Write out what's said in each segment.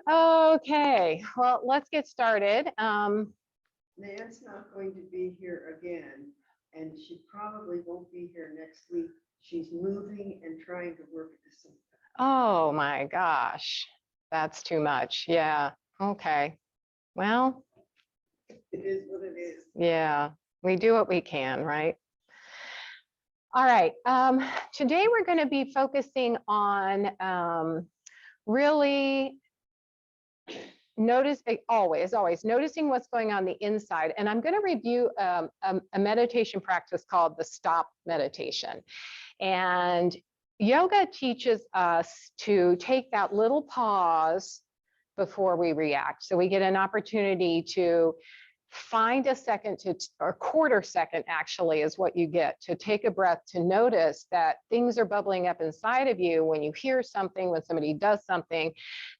Okay, well, let's get started. Nan's not going to be here again, and she probably won't be here next week. She's moving and trying to work at the same Oh my gosh, that's too much. Yeah, okay. Well, time. It is what it is. yeah, we do what we can, right? All right, today we're going to be focusing on really always noticing what's going on the inside. And I'm going to review a meditation practice called the S.T.O.P meditation. And yoga teaches us to take that little pause before we react. So we get an opportunity to find a second or quarter second actually is what you get, to take a breath, to notice that things are bubbling up inside of you when you hear something, when somebody does something,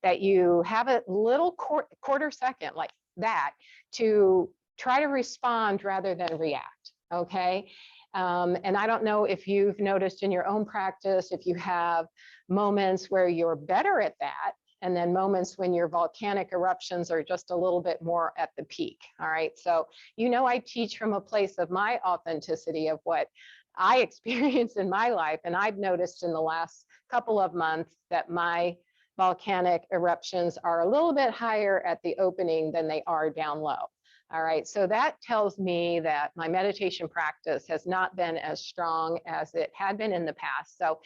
that you have a little quarter second like that to try to respond rather than react, okay? And I don't know if you've noticed in your own practice, if you have moments where you're better at that, and then moments when your volcanic eruptions are just a little bit more at the peak. All right, so I teach from a place of my authenticity of what I experience in my life, and I've noticed in the last couple of months that my volcanic eruptions are a little bit higher at the opening than they are down low. All right, so that tells me that my meditation practice has not been as strong as it had been in the past. So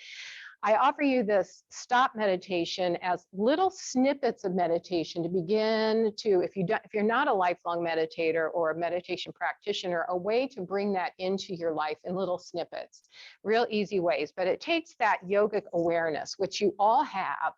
I offer you this S.T.O.P meditation as little snippets of meditation to begin to, if you're not a lifelong meditator or a meditation practitioner, a way to bring that into your life in little snippets, real easy ways. But it takes that yogic awareness, which you all have,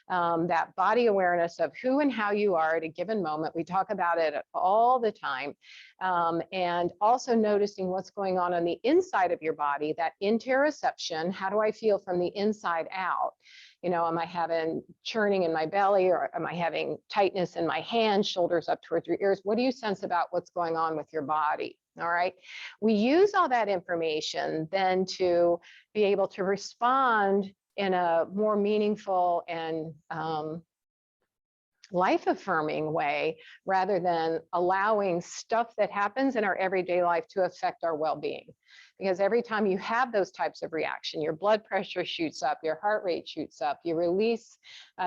that body awareness of who and how you are at a given moment. We talk about it all the time. And also noticing what's going on the inside of your body, that interoception. How do I feel from the inside out? Am I having churning in my belly, or am I having tightness in my hands, shoulders up towards your ears? What do you sense about what's going on with your body? All right. We use all that information then to be able to respond in a more meaningful and life-affirming way, rather than allowing stuff that happens in our everyday life to affect our well-being. Because every time you have those types of reaction, your blood pressure shoots up, your heart rate shoots up, you release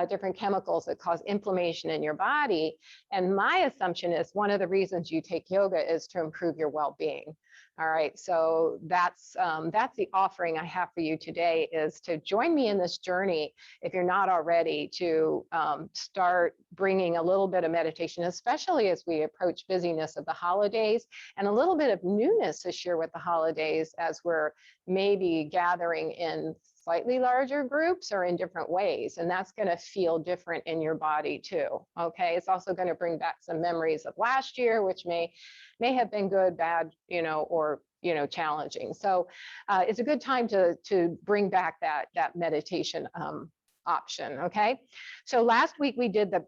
different chemicals that cause inflammation in your body. And my assumption is one of the reasons you take yoga is to improve your well-being. All right, so that's the offering I have for you today, is to join me in this journey, if you're not already, to start bringing a little bit of meditation, especially as we approach busyness of the holidays, and a little bit of newness this year with the holidays, as we're maybe gathering in slightly larger groups or in different ways. And that's going to feel different in your body too. Okay, it's also going to bring back some memories of last year, which may have been good, bad, or challenging. So it's a good time to bring back that meditation option. Okay, so last week we did the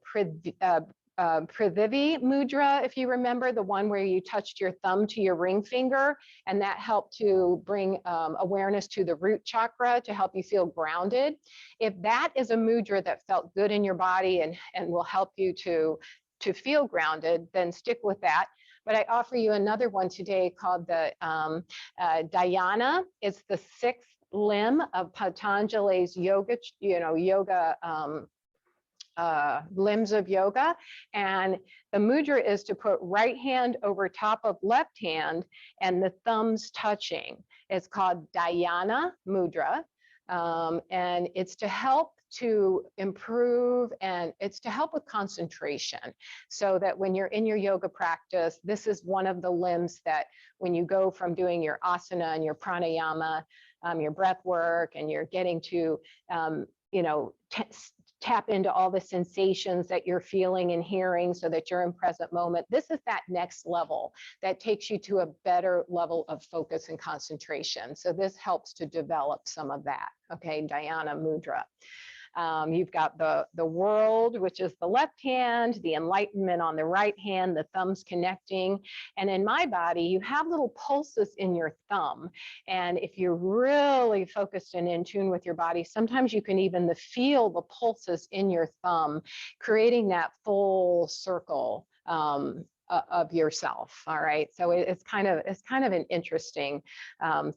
Prithivi mudra, if you remember, the one where you touched your thumb to your ring finger, and that helped to bring awareness to the root chakra to help you feel grounded. If that is a mudra that felt good in your body and will help you to feel grounded, then stick with that. But I offer you another one today called the Dhyana. It's the sixth limb of Patanjali's yoga, limbs of yoga. And the mudra is to put right hand over top of left hand and the thumbs touching. It's called Dhyana mudra. And it's to help to improve, and it's to help with concentration, so that when you're in your yoga practice, this is one of the limbs that when you go from doing your asana and your pranayama, your breath work, and you're getting to tap into all the sensations that you're feeling and hearing so that you're in present moment. This is that next level that takes you to a better level of focus and concentration. So this helps to develop some of that. Okay, Dhyana mudra. You've got the world, which is the left hand, the enlightenment on the right hand, the thumbs connecting. And in my body, you have little pulses in your thumb. And if you're really focused and in tune with your body, sometimes you can even feel the pulses in your thumb, creating that full circle of yourself. All right. So it's kind of an interesting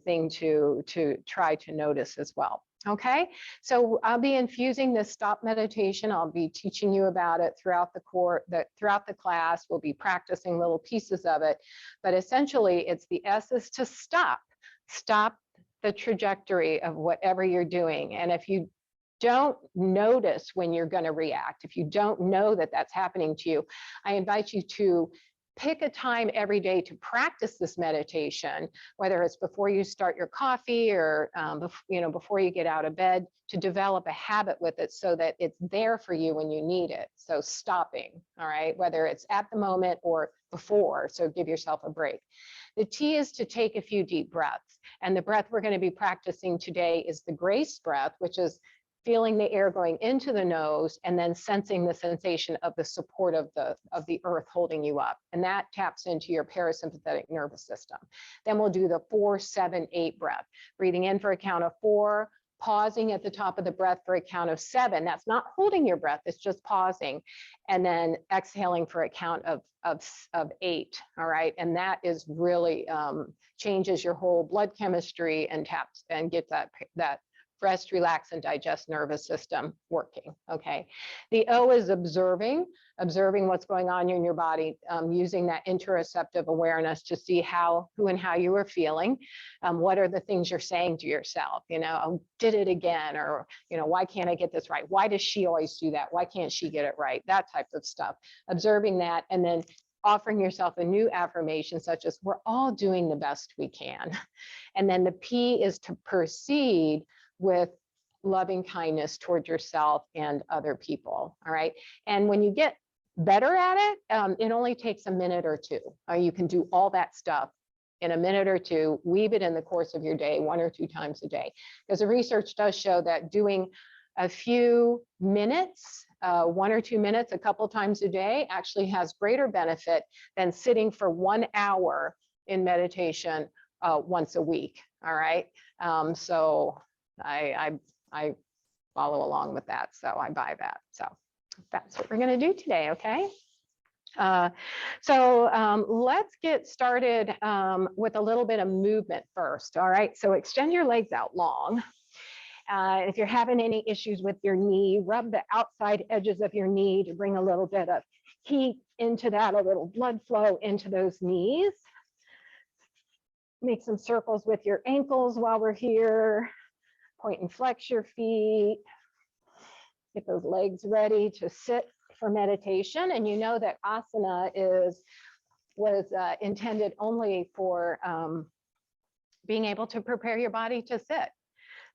thing to try to notice as well. Okay, so I'll be infusing this stop meditation. I'll be teaching you about it throughout the class. We'll be practicing little pieces of it, but essentially it's the S is to stop the trajectory of whatever you're doing. And if you don't notice when you're going to react, if you don't know that that's happening to you, I invite you to pick a time every day to practice this meditation, whether it's before you start your coffee or before you get out of bed, to develop a habit with it so that it's there for you when you need it. So stopping, all right, whether it's at the moment or before, so give yourself a break. The T is to take a few deep breaths. And the breath we're going to be practicing today is the grace breath, which is feeling the air going into the nose and then sensing the sensation of the support of the earth holding you up. And that taps into your parasympathetic nervous system. Then we'll do the 4, 7, 8 breath, breathing in for a count of 4, pausing at the top of the breath for a count of 7. That's not holding your breath, it's just pausing. And then exhaling for a count of 8, all right? And that is really changes your whole blood chemistry and taps and gets that rest, relax, and digest nervous system working, okay? The O is observing what's going on in your body, using that interoceptive awareness to see who and how you are feeling. What are the things you're saying to yourself? Oh, did it again, or, why can't I get this right? Why does she always do that? Why can't she get it right? That type of stuff. Observing that, and then offering yourself a new affirmation, such as, we're all doing the best we can. And then the P is to proceed with loving kindness towards yourself and other people, all right? And when you get better at it, it only takes a minute or two. You can do all that stuff in a minute or two, weave it in the course of your day, 1 or 2 times a day. Because the research does show that doing a few minutes, 1 or 2 minutes, a couple times a day actually has greater benefit than sitting for 1 hour in meditation once a week, all right? So I follow along with that, so I buy that. So that's what we're going to do today, okay? Let's get started with a little bit of movement first, all right? So extend your legs out long. If you're having any issues with your knee, rub the outside edges of your knee to bring a little bit of heat into that, a little blood flow into those knees. Make some circles with your ankles while we're here. Point and flex your feet. Get those legs ready to sit for meditation. And you know that asana was intended only for being able to prepare your body to sit.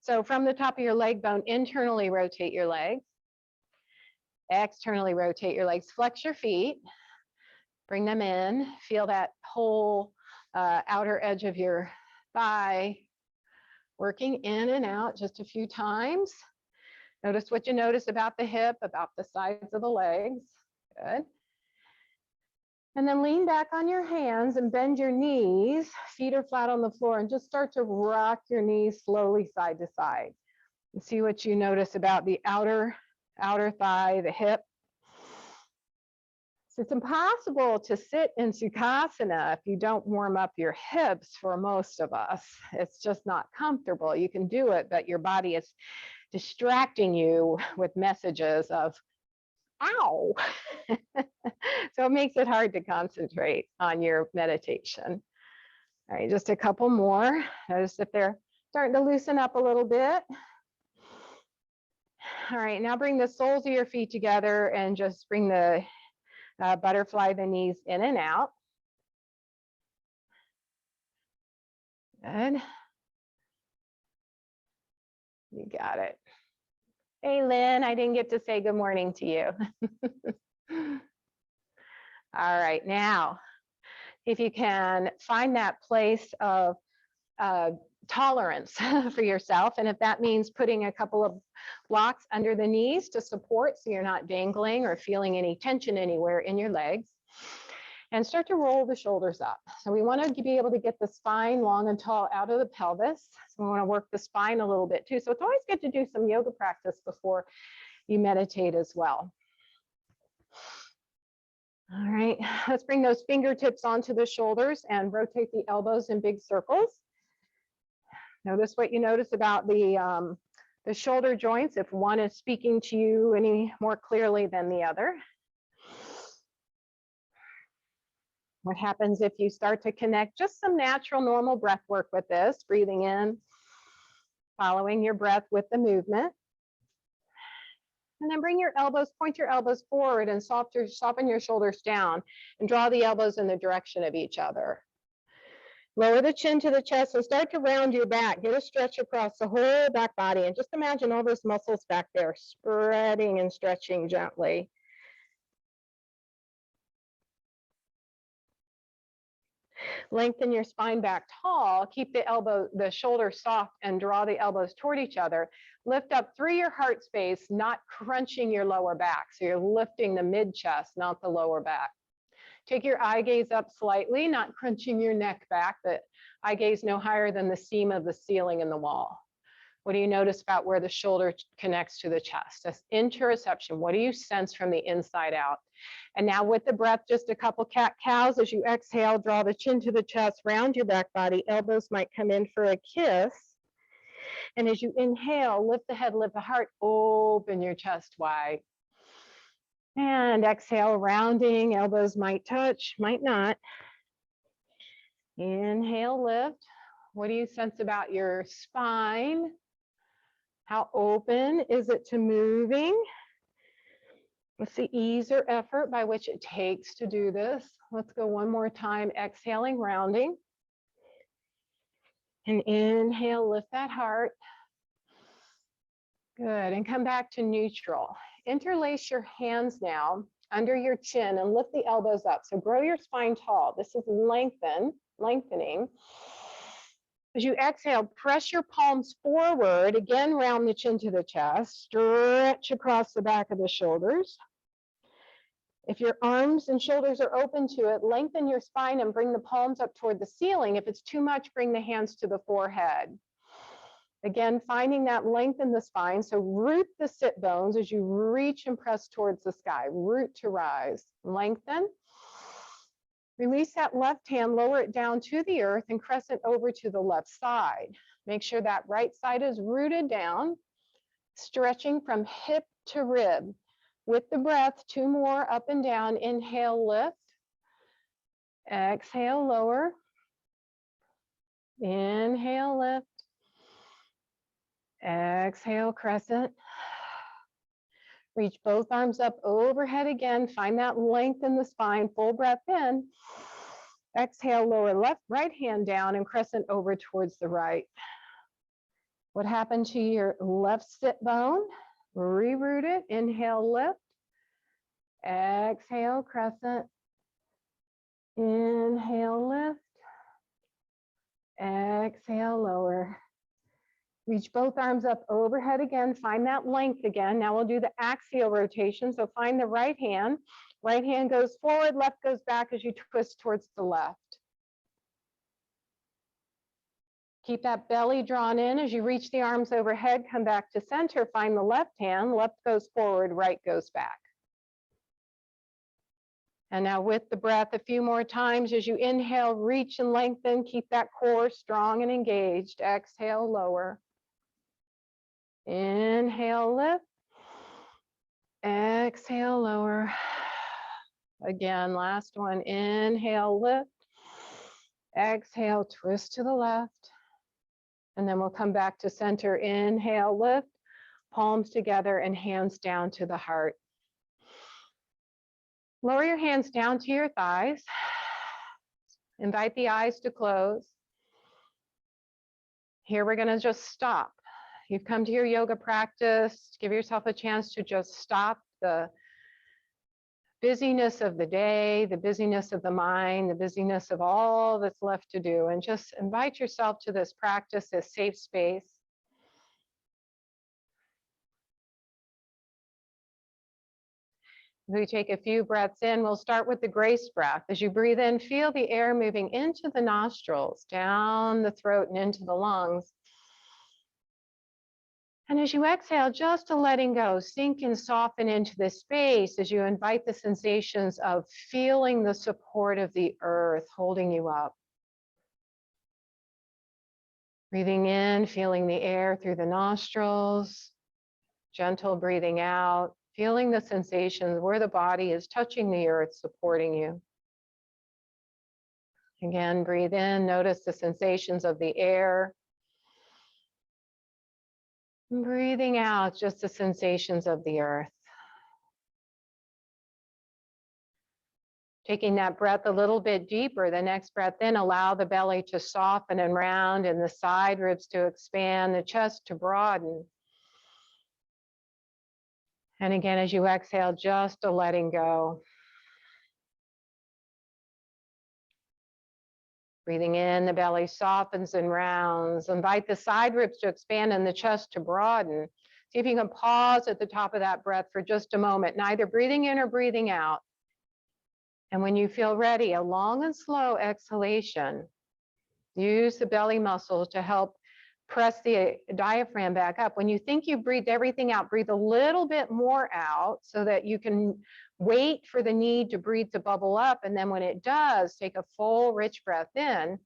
So from the top of your leg bone, internally rotate your legs. Externally rotate your legs. Flex your feet. Bring them in. Feel that whole outer edge of your thigh working in and out just a few times. Notice what you notice about the hip, about the sides of the legs. Good. And then lean back on your hands and bend your knees. Feet are flat on the floor, and just start to rock your knees slowly side to side. And see what you notice about the outer thigh, the hip. So it's impossible to sit in Sukhasana if you don't warm up your hips for most of us. It's just not comfortable. You can do it, but your body is distracting you with messages of, ow. So it makes it hard to concentrate on your meditation. All right, just a couple more. Notice if they're starting to loosen up a little bit. All right, now bring the soles of your feet together and just bring the butterfly the knees in and out. Good. You got it. Hey, Lynn, I didn't get to say good morning to you. All right, now, if you can find that place of tolerance for yourself. And if that means putting a couple of blocks under the knees to support so you're not dangling or feeling any tension anywhere in your legs. And start to roll the shoulders up. So we want to be able to get the spine long and tall out of the pelvis. So we want to work the spine a little bit too. So it's always good to do some yoga practice before you meditate as well. All right, let's bring those fingertips onto the shoulders and rotate the elbows in big circles. Notice what you notice about the shoulder joints, if one is speaking to you any more clearly than the other. What happens if you start to connect just some natural, normal breath work with this, breathing in, following your breath with the movement. And then bring your elbows, point your elbows forward and soften your shoulders down and draw the elbows in the direction of each other. Lower the chin to the chest and start to round your back. Get a stretch across the whole back body and just imagine all those muscles back there spreading and stretching gently. Lengthen your spine back tall, keep the shoulders soft and draw the elbows toward each other. Lift up through your heart space, not crunching your lower back. So you're lifting the mid chest, not the lower back. Take your eye gaze up slightly, not crunching your neck back, but eye gaze no higher than the seam of the ceiling in the wall. What do you notice about where the shoulder connects to the chest? That's interoception. What do you sense from the inside out? And now with the breath, just a couple cat-cows. As you exhale, draw the chin to the chest, round your back body. Elbows might come in for a kiss. And as you inhale, lift the head, lift the heart, open your chest wide. And exhale, rounding. Elbows might touch, might not. Inhale, lift. What do you sense about your spine? How open is it to moving? What's the ease or effort by which it takes to do this? Let's go one more time, exhaling, rounding. And inhale, lift that heart. Good, and come back to neutral. Interlace your hands now under your chin and lift the elbows up. So grow your spine tall. This is lengthening. As you exhale, press your palms forward, again, round the chin to the chest, stretch across the back of the shoulders. If your arms and shoulders are open to it, lengthen your spine and bring the palms up toward the ceiling. If it's too much, bring the hands to the forehead. Again, finding that length in the spine. So root the sit bones as you reach and press towards the sky. Root to rise. Lengthen. Release that left hand, lower it down to the earth and crescent over to the left side. Make sure that right side is rooted down, stretching from hip to rib. With the breath, 2 more up and down. Inhale, lift. Exhale, lower. Inhale, lift. Exhale, crescent. Reach both arms up overhead again. Find that length in the spine. Full breath in. Exhale, lower right hand down and crescent over towards the right. What happened to your left sit bone? Reroot it. Inhale, lift. Exhale, crescent. Inhale, lift. Exhale, lower. Reach both arms up overhead again. Find that length again. Now we'll do the axial rotation. So find the right hand. Right hand goes forward, left goes back as you twist towards the left. Keep that belly drawn in as you reach the arms overhead. Come back to center. Find the left hand. Left goes forward, right goes back. And now with the breath, a few more times as you inhale, reach and lengthen. Keep that core strong and engaged. Exhale, lower. Inhale, lift. Exhale, lower. Again, last one. Inhale, lift. Exhale, twist to the left. And then we'll come back to center. Inhale, lift. Palms together and hands down to the heart. Lower your hands down to your thighs. Invite the eyes to close. Here we're going to just stop. You've come to your yoga practice. Give yourself a chance to just stop the busyness of the day, the busyness of the mind, the busyness of all that's left to do, and just invite yourself to this practice, this safe space. We take a few breaths in. We'll start with the grace breath. As you breathe in, feel the air moving into the nostrils, down the throat and into the lungs. And as you exhale, just a letting go, sink and soften into this space as you invite the sensations of feeling the support of the earth holding you up. Breathing in, feeling the air through the nostrils, gentle breathing out, feeling the sensations where the body is touching the earth, supporting you. Again, breathe in, notice the sensations of the air. Breathing out, just the sensations of the earth. Taking that breath a little bit deeper, the next breath in, allow the belly to soften and round and the side ribs to expand, the chest to broaden. And again, as you exhale, just a letting go. Breathing in, the belly softens and rounds. Invite the side ribs to expand and the chest to broaden. See if you can pause at the top of that breath for just a moment, neither breathing in or breathing out. And when you feel ready, a long and slow exhalation. Use the belly muscles to help press the diaphragm back up. When you think you've breathed everything out, breathe a little bit more out so that you can wait for the need to breathe to bubble up. And then when it does, take a full, rich breath in.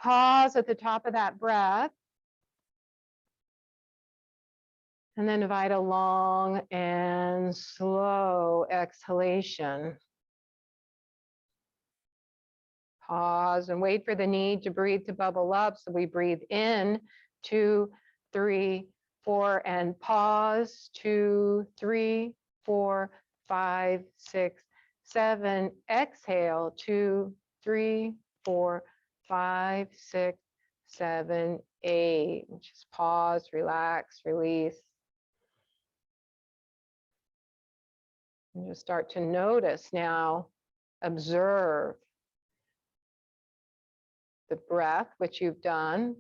Pause at the top of that breath. And then invite a long and slow exhalation. Pause and wait for the need to breathe to bubble up. So we breathe in, 2, 3, 4, and pause, 2, 3, 4, 5, 6, 7. Exhale, 2, 3, 4, 5, 6, 7, 8. Just pause, relax, release. And just start to notice now, observe the breath, which you've done.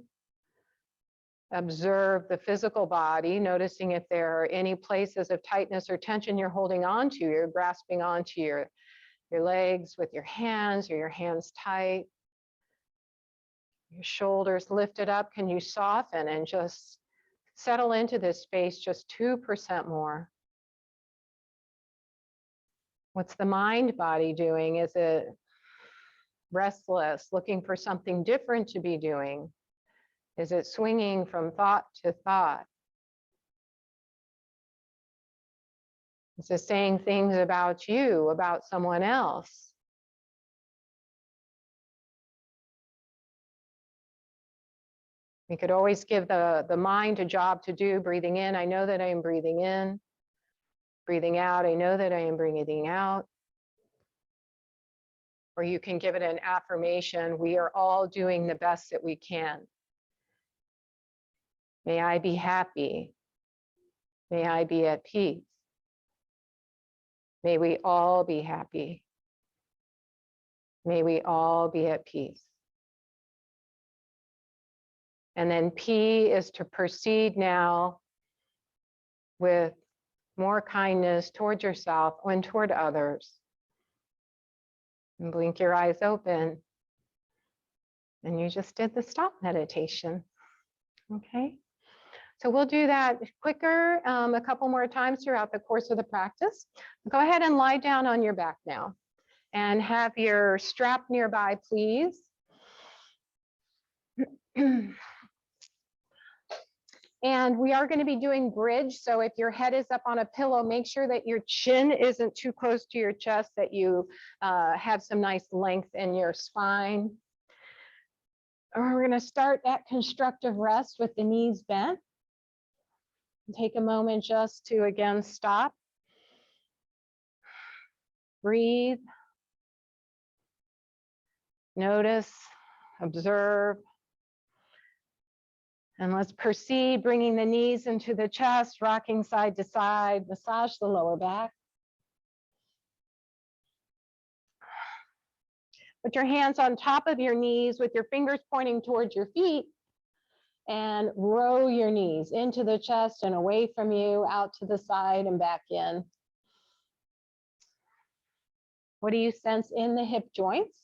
Observe the physical body, noticing if there are any places of tightness or tension you're holding on to. You're grasping onto your legs with your hands, or your hands tight. Your shoulders lifted up. Can you soften and just settle into this space just 2% more? What's the mind body doing? Is it restless, looking for something different to be doing? Is it swinging from thought to thought? Is it saying things about you, about someone else? We could always give the mind a job to do. Breathing in, I know that I am breathing in. Breathing out, I know that I am breathing out. Or you can give it an affirmation. We are all doing the best that we can. May I be happy. May I be at peace. May we all be happy. May we all be at peace. And then P is to proceed now with more kindness toward yourself and toward others. And blink your eyes open. And you just did the stop meditation. Okay. So we'll do that quicker a couple more times throughout the course of the practice. Go ahead and lie down on your back now and have your strap nearby, please. And we are going to be doing bridge. So if your head is up on a pillow, make sure that your chin isn't too close to your chest, that you have some nice length in your spine. We're going to start that constructive rest with the knees bent. Take a moment just to, again, stop. Breathe. Notice, observe. And let's proceed, bringing the knees into the chest, rocking side to side, massage the lower back. Put your hands on top of your knees with your fingers pointing towards your feet, and row your knees into the chest and away from you, out to the side and back in. What do you sense in the hip joints?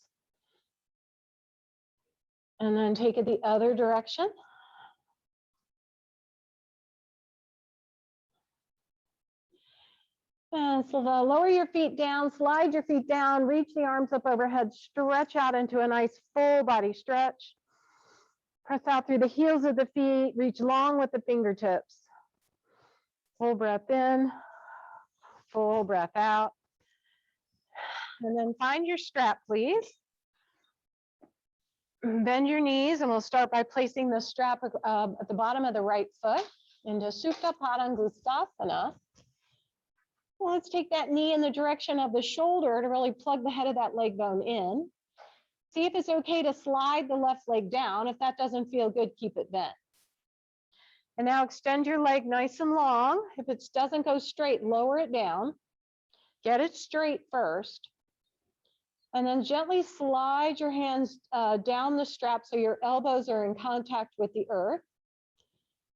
And then take it the other direction. And so lower your feet down, slide your feet down, reach the arms up overhead, stretch out into a nice full body stretch. Press out through the heels of the feet, reach long with the fingertips. Full breath in, full breath out. And then find your strap, please. Bend your knees, and we'll start by placing the strap at the bottom of the right foot into Supta Padangusthasana. Well, let's take that knee in the direction of the shoulder to really plug the head of that leg bone in. See if it's okay to slide the left leg down. If that doesn't feel good, keep it bent. And now extend your leg nice and long. If it doesn't go straight, lower it down. Get it straight first. And then gently slide your hands down the strap so your elbows are in contact with the earth.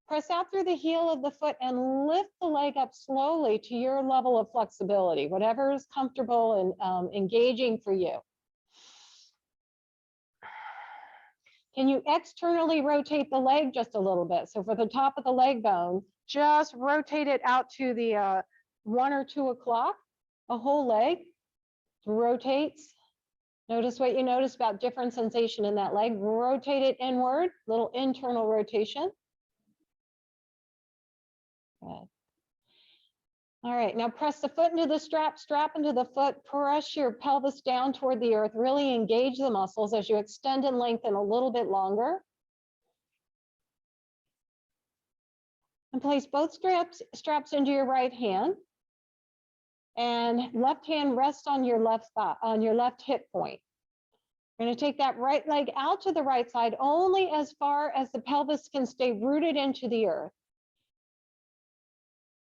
Press out through the heel of the foot and lift the leg up slowly to your level of flexibility, whatever is comfortable and engaging for you. Can you externally rotate the leg just a little bit? So for the top of the leg bone, just rotate it out to the 1 or 2 o'clock, a whole leg rotates. Notice what you notice about different sensation in that leg. Rotate it inward, little internal rotation. Good. All right, now press the foot into the strap, strap into the foot, press your pelvis down toward the earth, really engage the muscles as you extend and lengthen a little bit longer. And place both straps into your right hand, and left hand rests on your left thigh, on your left hip point. You're going to take that right leg out to the right side only as far as the pelvis can stay rooted into the earth.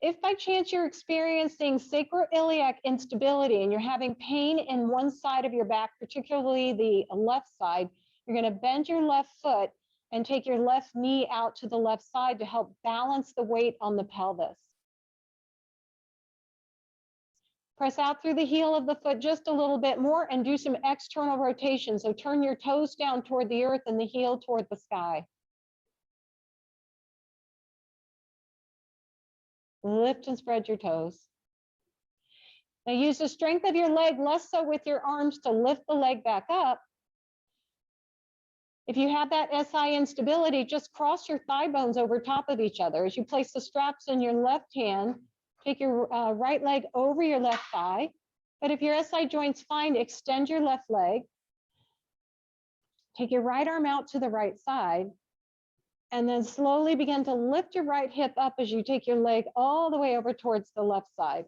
If by chance you're experiencing sacroiliac instability and you're having pain in one side of your back, particularly the left side, you're going to bend your left foot and take your left knee out to the left side to help balance the weight on the pelvis. Press out through the heel of the foot just a little bit more and do some external rotation. So turn your toes down toward the earth and the heel toward the sky. Lift and spread your toes. Now use the strength of your leg, less so with your arms, to lift the leg back up. If you have that SI instability, just cross your thigh bones over top of each other. As you place the straps in your left hand, take your right leg over your left thigh. But if your SI joint's fine, extend your left leg. Take your right arm out to the right side. And then slowly begin to lift your right hip up as you take your leg all the way over towards the left side.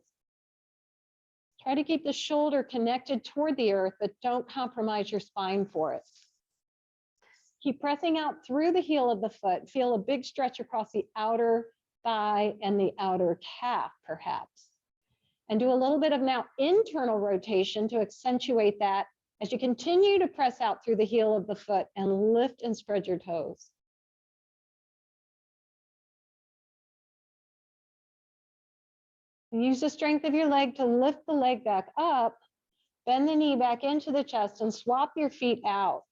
Try to keep the shoulder connected toward the earth, but don't compromise your spine for it. Keep pressing out through the heel of the foot. Feel a big stretch across the outer thigh and the outer calf, perhaps. And do a little bit of now internal rotation to accentuate that as you continue to press out through the heel of the foot and lift and spread your toes. Use the strength of your leg to lift the leg back up, bend the knee back into the chest, and swap your feet out.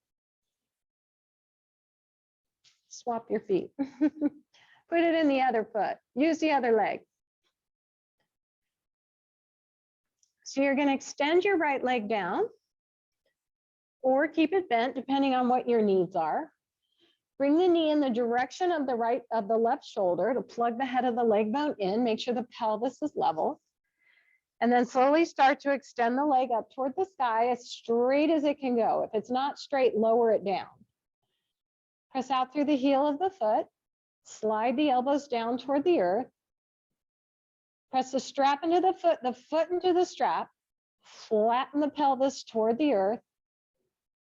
Swap your feet. Put it in the other foot. Use the other leg. So you're going to extend your right leg down or keep it bent, depending on what your needs are. Bring the knee in the direction of the left shoulder to plug the head of the leg bone in. Make sure the pelvis is level. And then slowly start to extend the leg up toward the sky as straight as it can go. If it's not straight, lower it down. Press out through the heel of the foot. Slide the elbows down toward the earth. Press the strap into the foot into the strap. Flatten the pelvis toward the earth.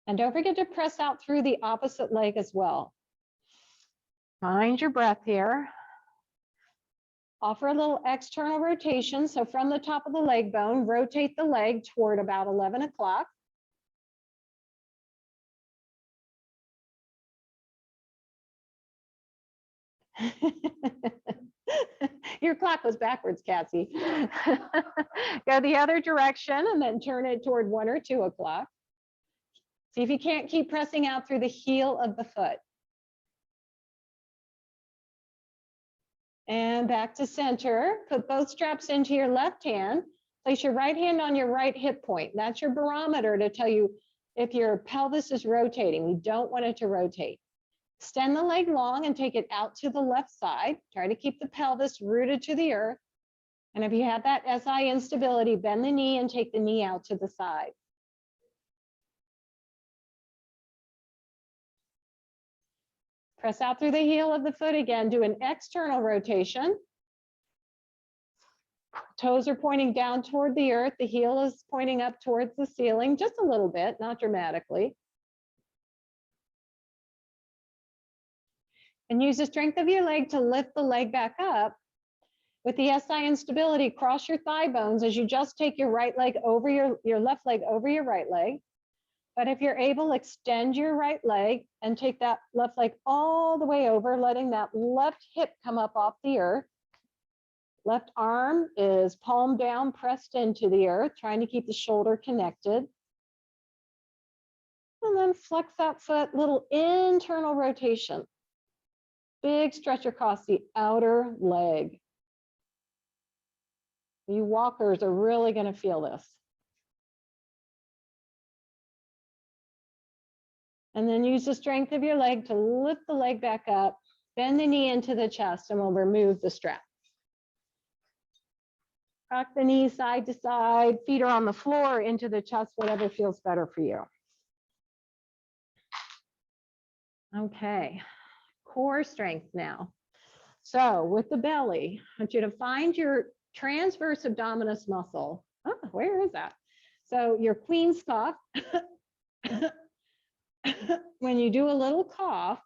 And don't forget to press out through the opposite leg as well. Find your breath here. Offer a little external rotation. So from the top of the leg bone, rotate the leg toward about 11 o'clock. Your clock was backwards, Cassie. Go the other direction and then turn it toward 1 or 2 o'clock. See if you can't keep pressing out through the heel of the foot. And back to center. Put both straps into your left hand. Place your right hand on your right hip point. That's your barometer to tell you if your pelvis is rotating. We don't want it to rotate. Extend the leg long and take it out to the left side. Try to keep the pelvis rooted to the earth. And if you have that SI instability, bend the knee and take the knee out to the side. Press out through the heel of the foot again. Do an external rotation. Toes are pointing down toward the earth. The heel is pointing up towards the ceiling, just a little bit, not dramatically. And use the strength of your leg to lift the leg back up. With the SI instability, cross your thigh bones as you just take your right leg over your left leg over your right leg. But if you're able, extend your right leg and take that left leg all the way over, letting that left hip come up off the earth. Left arm is palm down, pressed into the earth, trying to keep the shoulder connected. And then flex that foot, little internal rotation. Big stretch across the outer leg. You walkers are really going to feel this. And then use the strength of your leg to lift the leg back up, bend the knee into the chest, and we'll remove the strap. Rock the knees side to side, feet are on the floor, into the chest, whatever feels better for you. Okay, core strength now. So with the belly, I want you to find your transverse abdominis muscle. Oh, where is that? So your queen's cough. When you do a little cough,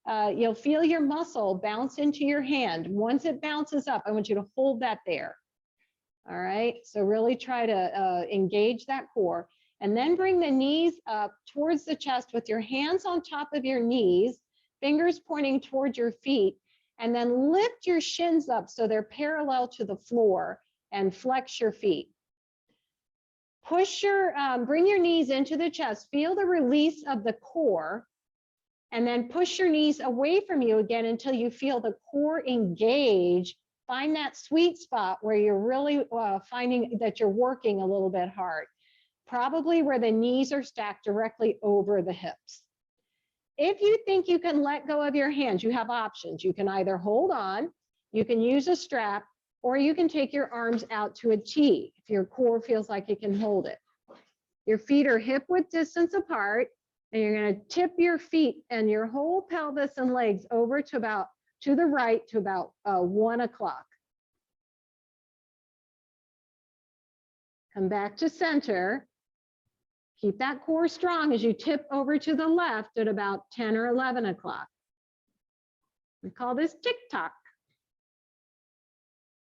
you'll feel your muscle bounce into your hand. Once it bounces up, I want you to hold that there. All right, so really try to engage that core. And then bring the knees up towards the chest with your hands on top of your knees, fingers pointing towards your feet, and then lift your shins up so they're parallel to the floor and flex your feet. Push bring your knees into the chest, feel the release of the core, and then push your knees away from you again until you feel the core engage. Find that sweet spot where you're really finding that you're working a little bit hard, probably where the knees are stacked directly over the hips. If you think you can let go of your hands, you have options. You can either hold on, you can use a strap, or you can take your arms out to a T if your core feels like it can hold it. Your feet are hip width distance apart, and you're going to tip your feet and your whole pelvis and legs over to the right to about 1 o'clock. Come back to center. Keep that core strong as you tip over to the left at about 10 or 11 o'clock. We call this tick-tock.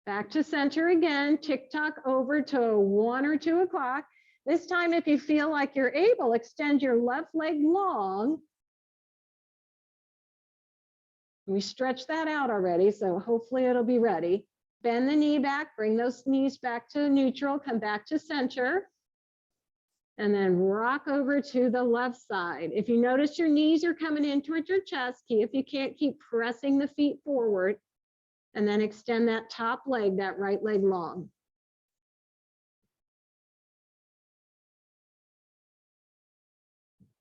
Back to center again, tick-tock over to 1 or 2 o'clock. This time, if you feel like you're able, extend your left leg long. We stretched that out already, so hopefully it'll be ready. Bend the knee back, bring those knees back to neutral, come back to center, and then rock over to the left side. If you notice your knees are coming in towards your chest, if you can't keep pressing the feet forward, and then extend that top leg, that right leg long.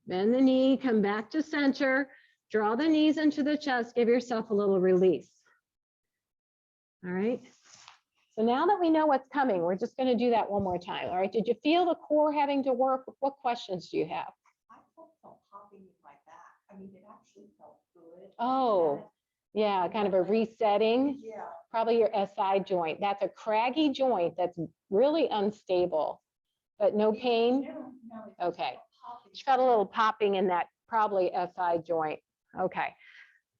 Bend the knee, come back to center, draw the knees into the chest, give yourself a little release. All right. So now that we know what's coming, we're just going to do that one more time. All right. Did you feel the core having to work? What questions do you have? I felt popping in my back. I mean, it actually felt good. Oh, yeah, kind of a resetting. Yeah. Probably your SI joint. That's a craggy joint that's really unstable, but no pain. No, Okay. She felt a little popping in that probably SI joint. Okay.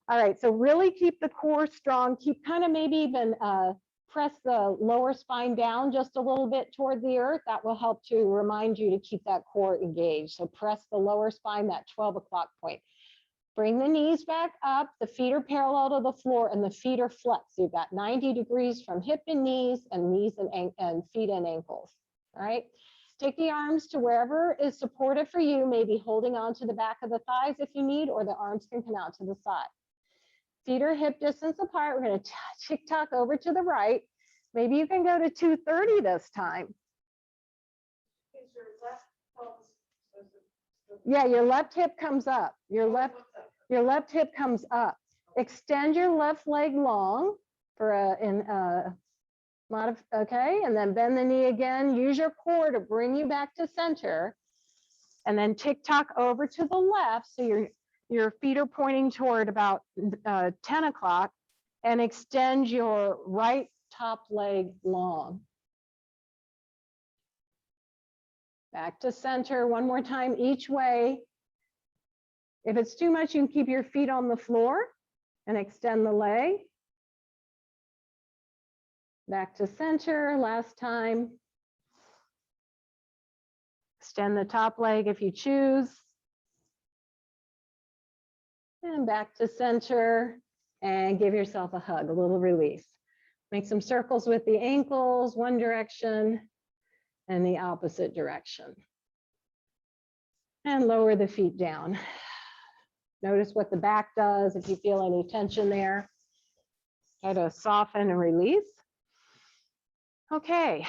All right. So really keep the core strong. Keep kind of maybe even press the lower spine down just a little bit toward the earth. That will help to remind you to keep that core engaged. So press the lower spine, that 12 o'clock point. Bring the knees back up. The feet are parallel to the floor and the feet are flexed. You've got 90 degrees from hip and knees and feet and ankles. All right. Take the arms to wherever is supportive for you, maybe holding on to the back of the thighs if you need, or the arms can come out to the side. Feet are hip distance apart. We're going to tick-tock over to the right. Maybe you can go to 230 this time. Is your left pelvis Yeah, your left hip comes up. Your left hip comes up. Extend your left leg long for okay, and then bend the knee again. Use your core to bring you back to center, and then tick-tock over to the left. So your feet are pointing toward about 10 o'clock, and extend your right top leg long. Back to center one more time each way. If it's too much, you can keep your feet on the floor and extend the leg. Back to center, last time. Extend the top leg if you choose. And back to center and give yourself a hug, a little release. Make some circles with the ankles, one direction and the opposite direction. And lower the feet down. Notice what the back does if you feel any tension there. Try to soften and release. Okay,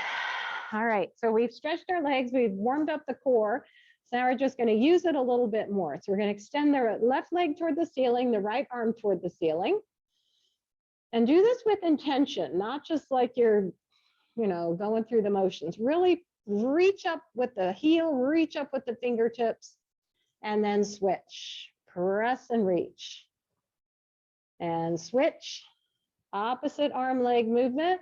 all right, so we've stretched our legs, we've warmed up the core. So now we're just going to use it a little bit more. So we're going to extend the left leg toward the ceiling, the right arm toward the ceiling. And do this with intention, not just like you're, going through the motions. Really reach up with the heel, reach up with the fingertips, and then switch. Press and reach. And switch. Opposite arm leg movement.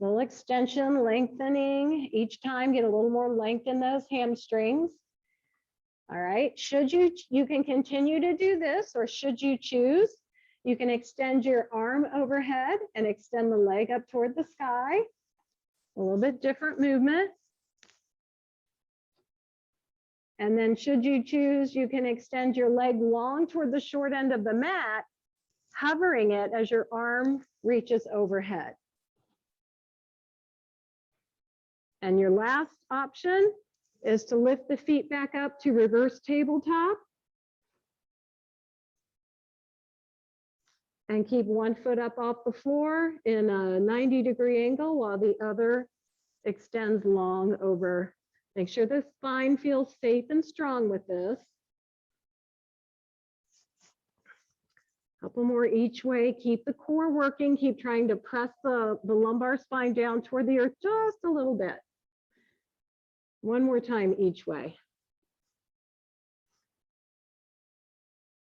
Little extension, lengthening. Each time get a little more length in those hamstrings. All right, you can continue to do this, or should you choose, you can extend your arm overhead and extend the leg up toward the sky. A little bit different movement. And then should you choose, you can extend your leg long toward the short end of the mat, hovering it as your arm reaches overhead. And your last option is to lift the feet back up to reverse tabletop. And keep one foot up off the floor in a 90-degree angle while the other extends long over. Make sure the spine feels safe and strong with this. Couple more each way. Keep the core working. Keep trying to press the lumbar spine down toward the earth just a little bit. One more time each way.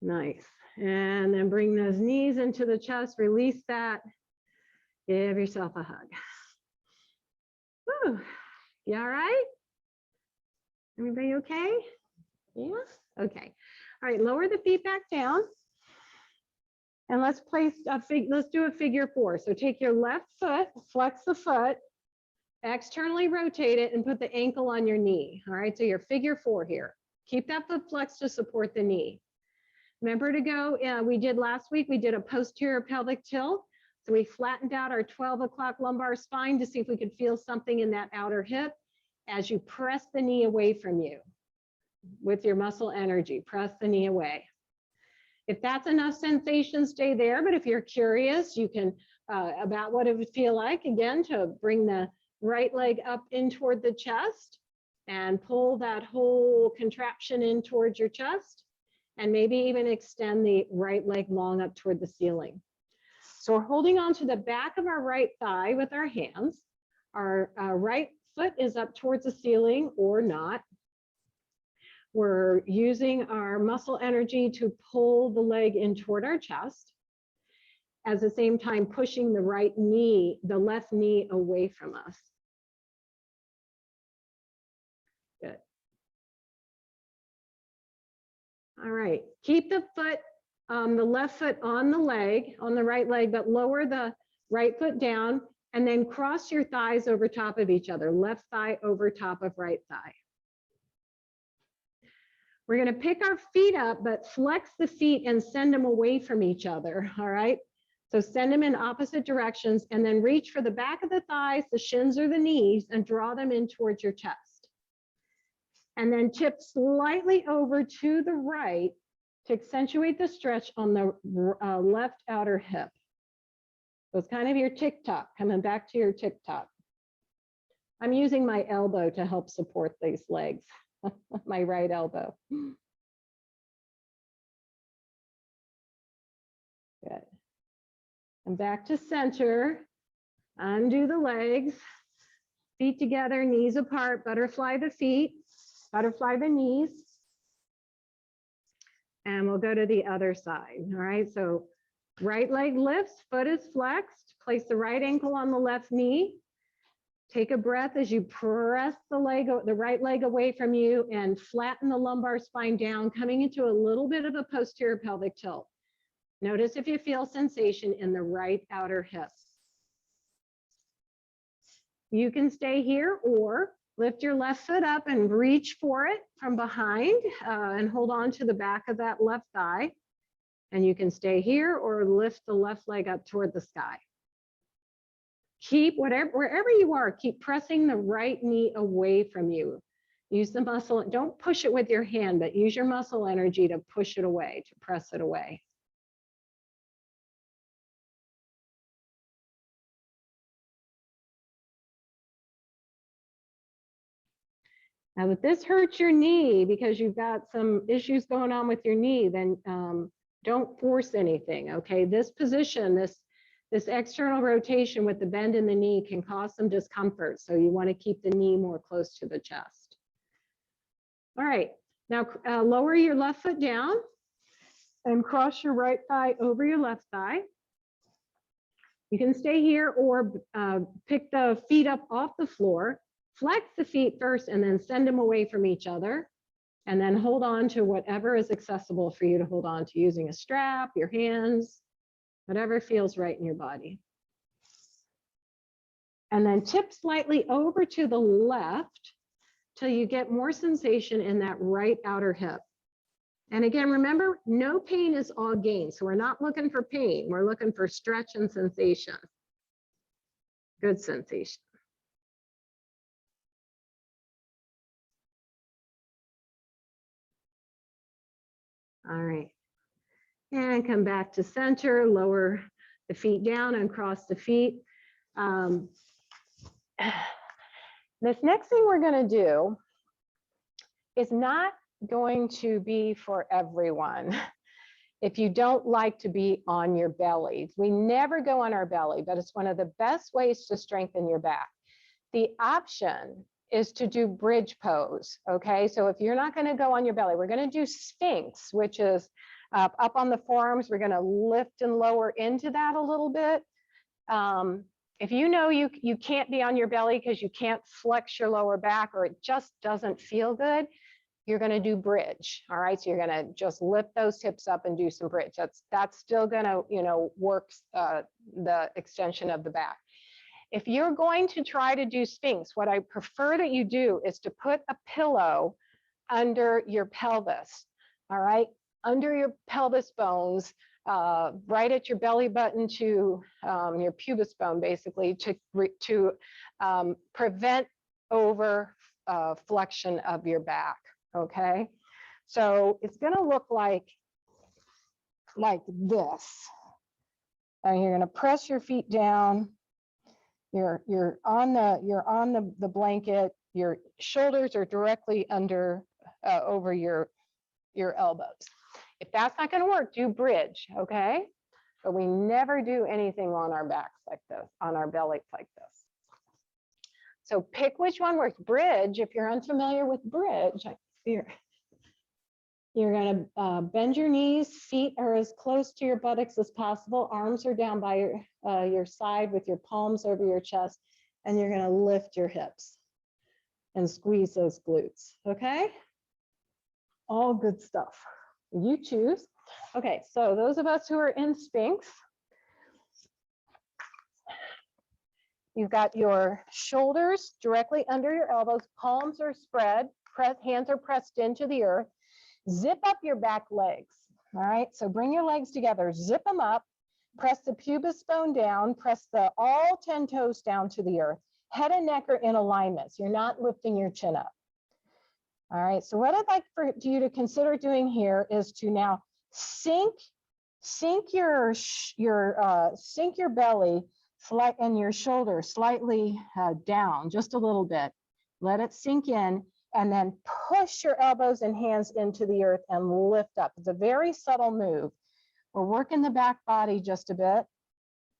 Nice. And then bring those knees into the chest, release that. Give yourself a hug. Woo. You all right? Everybody okay? Yeah? Okay. All right, lower the feet back down. And let's do a figure four. So take your left foot, flex the foot, externally rotate it, and put the ankle on your knee. All right, so your figure four here. Keep that foot flexed to support the knee. Remember to go, we did last week, we did a posterior pelvic tilt. So we flattened out our 12 o'clock lumbar spine to see if we could feel something in that outer hip as you press the knee away from you with your muscle energy. Press the knee away. If that's enough sensation, stay there. But if you're curious, you can, about what it would feel like, again, to bring the right leg up in toward the chest and pull that whole contraption in towards your chest, and maybe even extend the right leg long up toward the ceiling. So we're holding on to the back of our right thigh with our hands. Our right foot is up towards the ceiling or not. We're using our muscle energy to pull the leg in toward our chest, at the same time pushing the right knee, the left knee away from us. Good. All right, keep the foot, the left foot on the leg, on the right leg, but lower the right foot down and then cross your thighs over top of each other, left thigh over top of right thigh. We're going to pick our feet up, but flex the feet and send them away from each other. All right. So send them in opposite directions and then reach for the back of the thighs, the shins or the knees, and draw them in towards your chest. And then tip slightly over to the right to accentuate the stretch on the left outer hip. So it's kind of your tick-tock, coming back to your tick-tock. I'm using my elbow to help support these legs, my right elbow. Good. And back to center. Undo the legs, feet together, knees apart, butterfly the feet, butterfly the knees. And we'll go to the other side. All right, so right leg lifts, foot is flexed, place the right ankle on the left knee. Take a breath as you press the right leg away from you and flatten the lumbar spine down, coming into a little bit of a posterior pelvic tilt. Notice if you feel sensation in the right outer hip. You can stay here or lift your left foot up and reach for it from behind and hold on to the back of that left thigh. And you can stay here or lift the left leg up toward the sky. Keep wherever you are, keep pressing the right knee away from you. Use the muscle, don't push it with your hand, but use your muscle energy to push it away, to press it away. Now, if this hurts your knee because you've got some issues going on with your knee, then don't force anything, okay? This position, this external rotation with the bend in the knee can cause some discomfort. So you want to keep the knee more close to the chest. All right, now lower your left foot down and cross your right thigh over your left thigh. You can stay here or pick the feet up off the floor, flex the feet first and then send them away from each other. And then hold on to whatever is accessible for you to hold on to using a strap, your hands, whatever feels right in your body. And then tip slightly over to the left till you get more sensation in that right outer hip. And again, remember, no pain is all gain. So we're not looking for pain. We're looking for stretch and sensation. Good sensation. All right. And come back to center, lower the feet down and cross the feet. This next thing we're going to do is not going to be for everyone. If you don't like to be on your belly, we never go on our belly, but it's one of the best ways to strengthen your back. The option is to do bridge pose, okay? So if you're not going to go on your belly, we're going to do Sphinx, which is up on the forearms. We're going to lift and lower into that a little bit. If you know you can't be on your belly because you can't flex your lower back or it just doesn't feel good, you're going to do bridge. All right, so you're going to just lift those hips up and do some bridge. That's still going to, you know, work the extension of the back. If you're going to try to do Sphinx, what I prefer that you do is to put a pillow under your pelvis. All right, under your pelvis bones, right at your belly button to your pubis bone, basically, to prevent over flexion of your back. Okay, so it's going to look like this. And you're going to press your feet down. You're on the blanket. Your shoulders are directly under over your elbows. If that's not going to work, do bridge, okay? But we never do anything on our backs like this, on our bellies like this. So pick which one works. Bridge, if you're unfamiliar with bridge, you're going to bend your knees, feet are as close to your buttocks as possible, arms are down by your side with your palms over your chest, and you're going to lift your hips and squeeze those glutes, okay? All good stuff. You choose. Okay, so those of us who are in Sphinx, you've got your shoulders directly under your elbows, palms are spread, hands are pressed into the earth. Zip up your back legs. All right, so bring your legs together, zip them up, press the pubis bone down, press all 10 toes down to the earth. Head and neck are in alignment, so you're not lifting your chin up. All right, so what I'd like for you to consider doing here is to now sink your belly and your shoulder slightly down, just a little bit. Let it sink in, and then push your elbows and hands into the earth and lift up. It's a very subtle move. We're working the back body just a bit.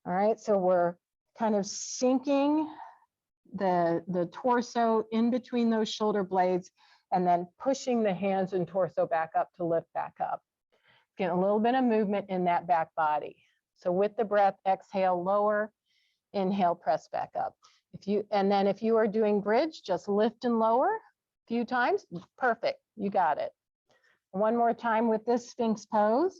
All right, so we're kind of sinking the torso in between those shoulder blades, and then pushing the hands and torso back up to lift back up. Get a little bit of movement in that back body. So with the breath, exhale, lower, inhale, press back up. If you are doing bridge, just lift and lower a few times. Perfect, you got it. One more time with this Sphinx pose.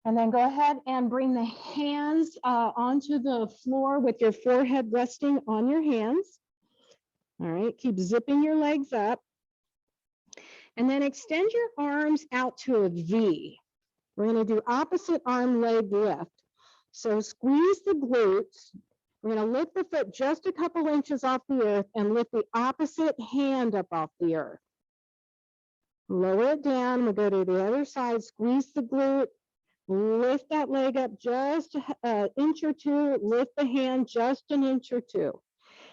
And then go ahead and bring the hands onto the floor with your forehead resting on your hands. All right, keep zipping your legs up. And then extend your arms out to a V. We're going to do opposite arm leg lift. So squeeze the glutes. We're going to lift the foot just a couple inches off the earth and lift the opposite hand up off the earth. Lower it down. We'll go to the other side. Squeeze the glute. Lift that leg up just an inch or two. Lift the hand just an inch or two.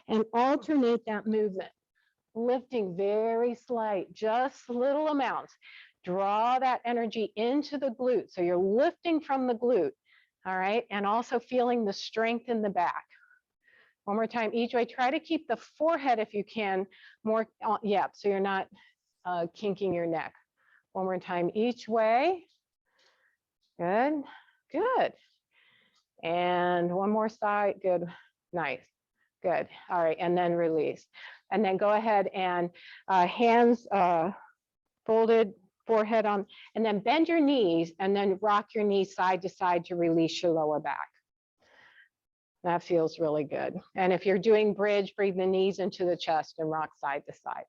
And alternate that movement. Lifting very slight, just little amounts. Draw that energy into the glute. So you're lifting from the glute. All right, and also feeling the strength in the back. One more time each way. Try to keep the forehead, if you can, more, yeah, so you're not kinking your neck. One more time each way. Good, good. And one more side, good, nice, good. All right, and then release. And then go ahead and hands folded, forehead on, and then bend your knees and then rock your knees side to side to release your lower back. That feels really good. And if you're doing bridge, bring the knees into the chest and rock side to side.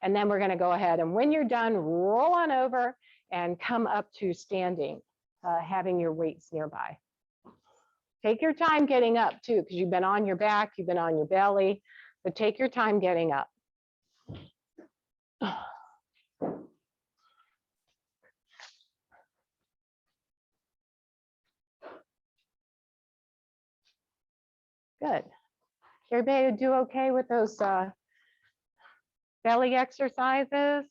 And then we're going to go ahead, and when you're done, roll on over and come up to standing, having your weights nearby. Take your time getting up too, because you've been on your back, you've been on your belly, but take your time getting up. Good. Everybody do okay with those belly exercises?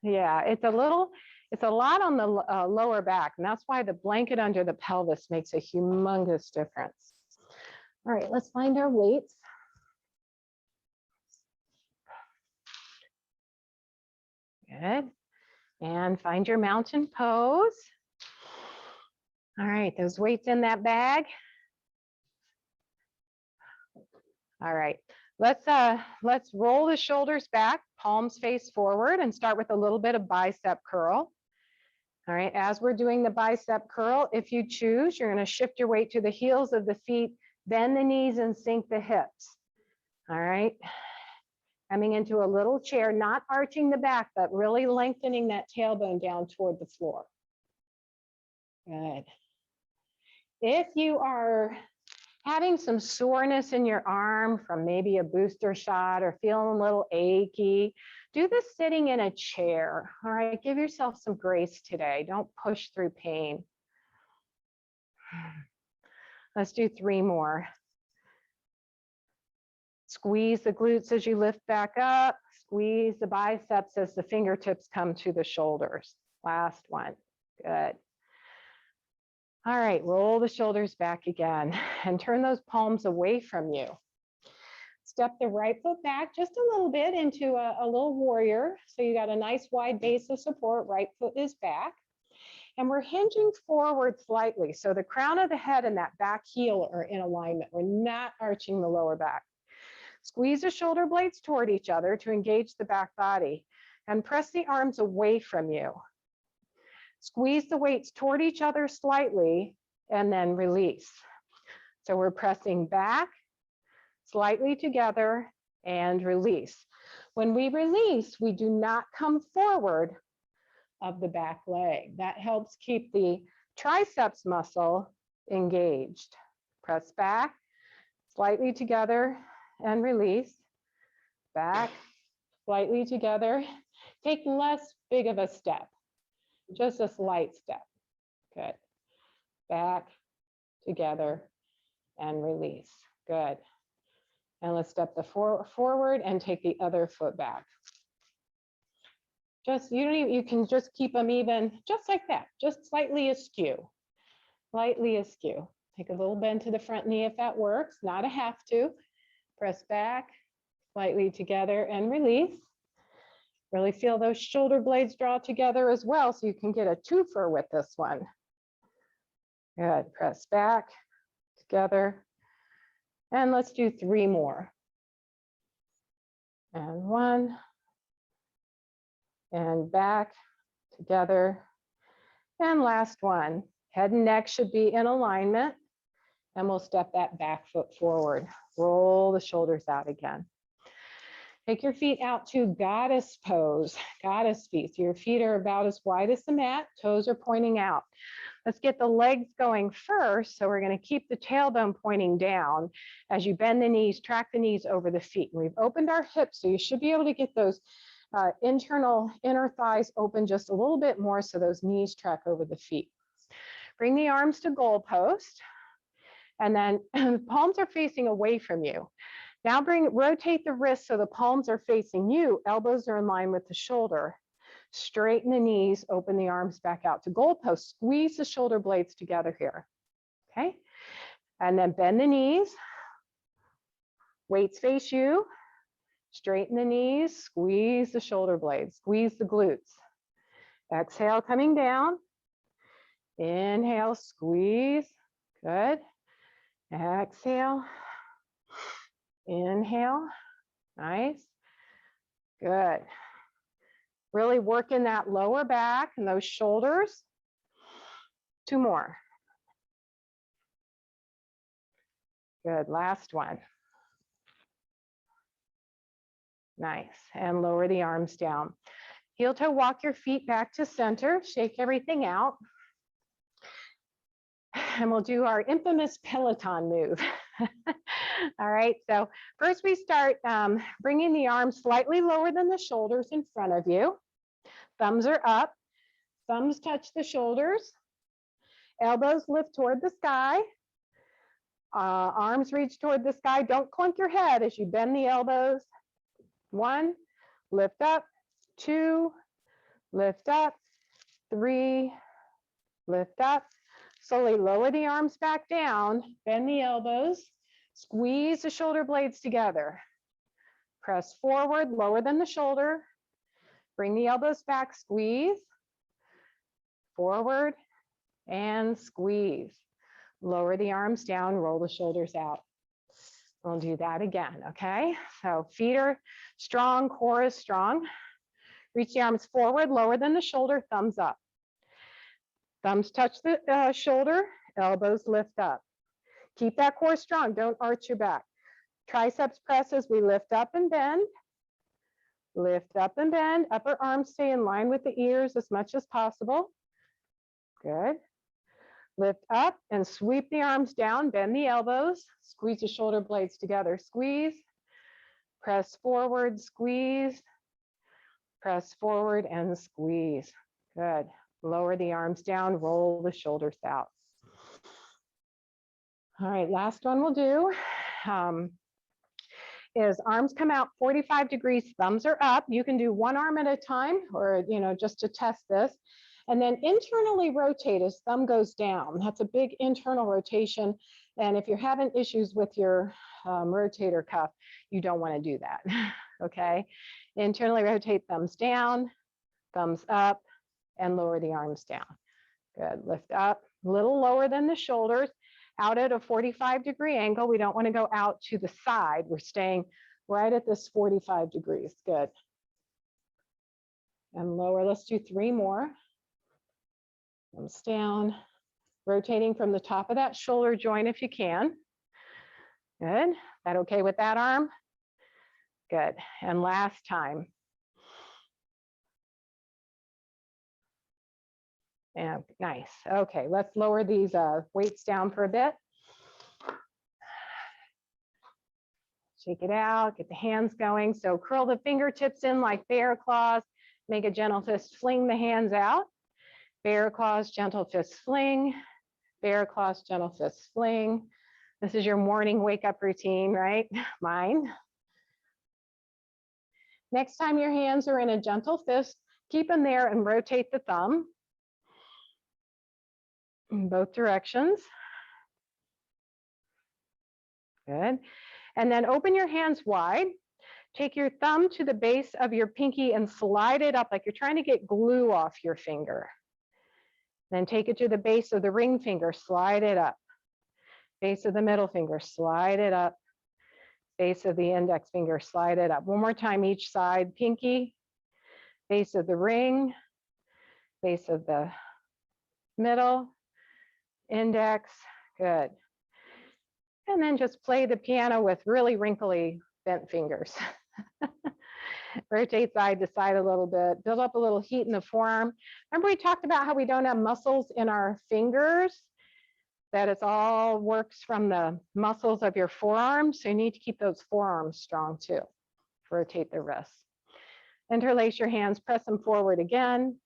Yeah, it's a lot on the lower back, and that's why the blanket under the pelvis makes a humongous difference. All right, let's find our weights. Good. And find your mountain pose. All right, those weights in that bag. All right, let's roll the shoulders back, palms face forward, and start with a little bit of bicep curl. All right, as we're doing the bicep curl, if you choose, you're going to shift your weight to the heels of the feet, bend the knees and sink the hips. All right, coming into a little chair, not arching the back, but really lengthening that tailbone down toward the floor. Good. If you are having some soreness in your arm from maybe a booster shot or feeling a little achy, do this sitting in a chair. All right, give yourself some grace today. Don't push through pain. Let's do 3 more. Squeeze the glutes as you lift back up. Squeeze the biceps as the fingertips come to the shoulders. Last one. Good. All right, roll the shoulders back again and turn those palms away from you. Step the right foot back just a little bit into a little warrior. So you got a nice wide base of support, right foot is back. And we're hinging forward slightly. So the crown of the head and that back heel are in alignment. We're not arching the lower back. Squeeze the shoulder blades toward each other to engage the back body and press the arms away from you. Squeeze the weights toward each other slightly and then release. So we're pressing back, slightly together, and release. When we release, we do not come forward of the back leg. That helps keep the triceps muscle engaged. Press back, slightly together and release. Back, slightly together. Take less big of a step, just a slight step. Good. Back, together, and release. Good. And let's step the forward and take the other foot back. Just, you don't even, you can just keep them even, just like that, just slightly askew. Slightly askew. Take a little bend to the front knee if that works, not a have to. Press back, slightly together and release. Really feel those shoulder blades draw together as well, so you can get a twofer with this one. Good, press back, together. And let's do 3 more. And 1. And back, together. And last one. Head and neck should be in alignment. And we'll step that back foot forward. Roll the shoulders out again. Take your feet out to goddess pose, goddess feet. So your feet are about as wide as the mat, toes are pointing out. Let's get the legs going first. So we're going to keep the tailbone pointing down. As you bend the knees, track the knees over the feet. We've opened our hips, so you should be able to get those internal inner thighs open just a little bit more so those knees track over the feet. Bring the arms to goalpost, and then the palms are facing away from you. Now rotate the wrists so the palms are facing you, elbows are in line with the shoulder. Straighten the knees, open the arms back out to goalpost. Squeeze the shoulder blades together here, okay? And then bend the knees, weights face you, straighten the knees, squeeze the shoulder blades, squeeze the glutes. Exhale, coming down. Inhale, squeeze, good. Exhale, inhale, nice, good. Really working that lower back and those shoulders. 2 more. Good, last one. Nice, and lower the arms down. Heel toe, walk your feet back to center, shake everything out. And we'll do our infamous Peloton move. All right, so first we start bringing the arms slightly lower than the shoulders in front of you. Thumbs are up, thumbs touch the shoulders, elbows lift toward the sky, arms reach toward the sky. Don't clunk your head as you bend the elbows. 1, lift up, 2, lift up, 3, lift up. Slowly lower the arms back down, bend the elbows, squeeze the shoulder blades together. Press forward, lower than the shoulder. Bring the elbows back, squeeze, forward, and squeeze. Lower the arms down, roll the shoulders out. We'll do that again, okay? So feet are strong, core is strong. Reach the arms forward, lower than the shoulder, thumbs up. Thumbs touch the shoulder, elbows lift up. Keep that core strong, don't arch your back. Triceps press as we lift up and bend. Lift up and bend, upper arms stay in line with the ears as much as possible. Good. Lift up and sweep the arms down, bend the elbows, squeeze the shoulder blades together, squeeze. Press forward, squeeze. Press forward and squeeze. Good. Lower the arms down, roll the shoulders out. All right, last one we'll do is arms come out 45 degrees, thumbs are up. You can do one arm at a time or, just to test this. And then internally rotate as thumb goes down. That's a big internal rotation. And if you're having issues with your rotator cuff, you don't want to do that, okay? Internally rotate, thumbs down, thumbs up, and lower the arms down. Good, lift up, a little lower than the shoulders, out at a 45-degree angle. We don't want to go out to the side. We're staying right at this 45 degrees, good. And lower, let's do 3 more. Thumbs down, rotating from the top of that shoulder joint if you can. Good, that okay with that arm? Good. And last time. Yeah, nice. Okay, let's lower these weights down for a bit. Shake it out, get the hands going. So curl the fingertips in like bear claws. Make a gentle fist, fling the hands out. Bear claws, gentle fist fling. Bear claws, gentle fist fling. This is your morning wake up routine, right? Mine. Next time your hands are in a gentle fist, keep them there and rotate the thumb in both directions. Good. And then open your hands wide. Take your thumb to the base of your pinky and slide it up like you're trying to get glue off your finger. Then take it to the base of the ring finger, slide it up. Base of the middle finger, slide it up. Base of the index finger, slide it up. One more time each side, pinky, base of the ring, base of the middle, index, good. And then just play the piano with really wrinkly bent fingers. Rotate side to side a little bit, build up a little heat in the forearm. Remember we talked about how we don't have muscles in our fingers, that it's all works from the muscles of your forearms. So you need to keep those forearms strong too. Rotate the wrists. Interlace your hands, press them forward again.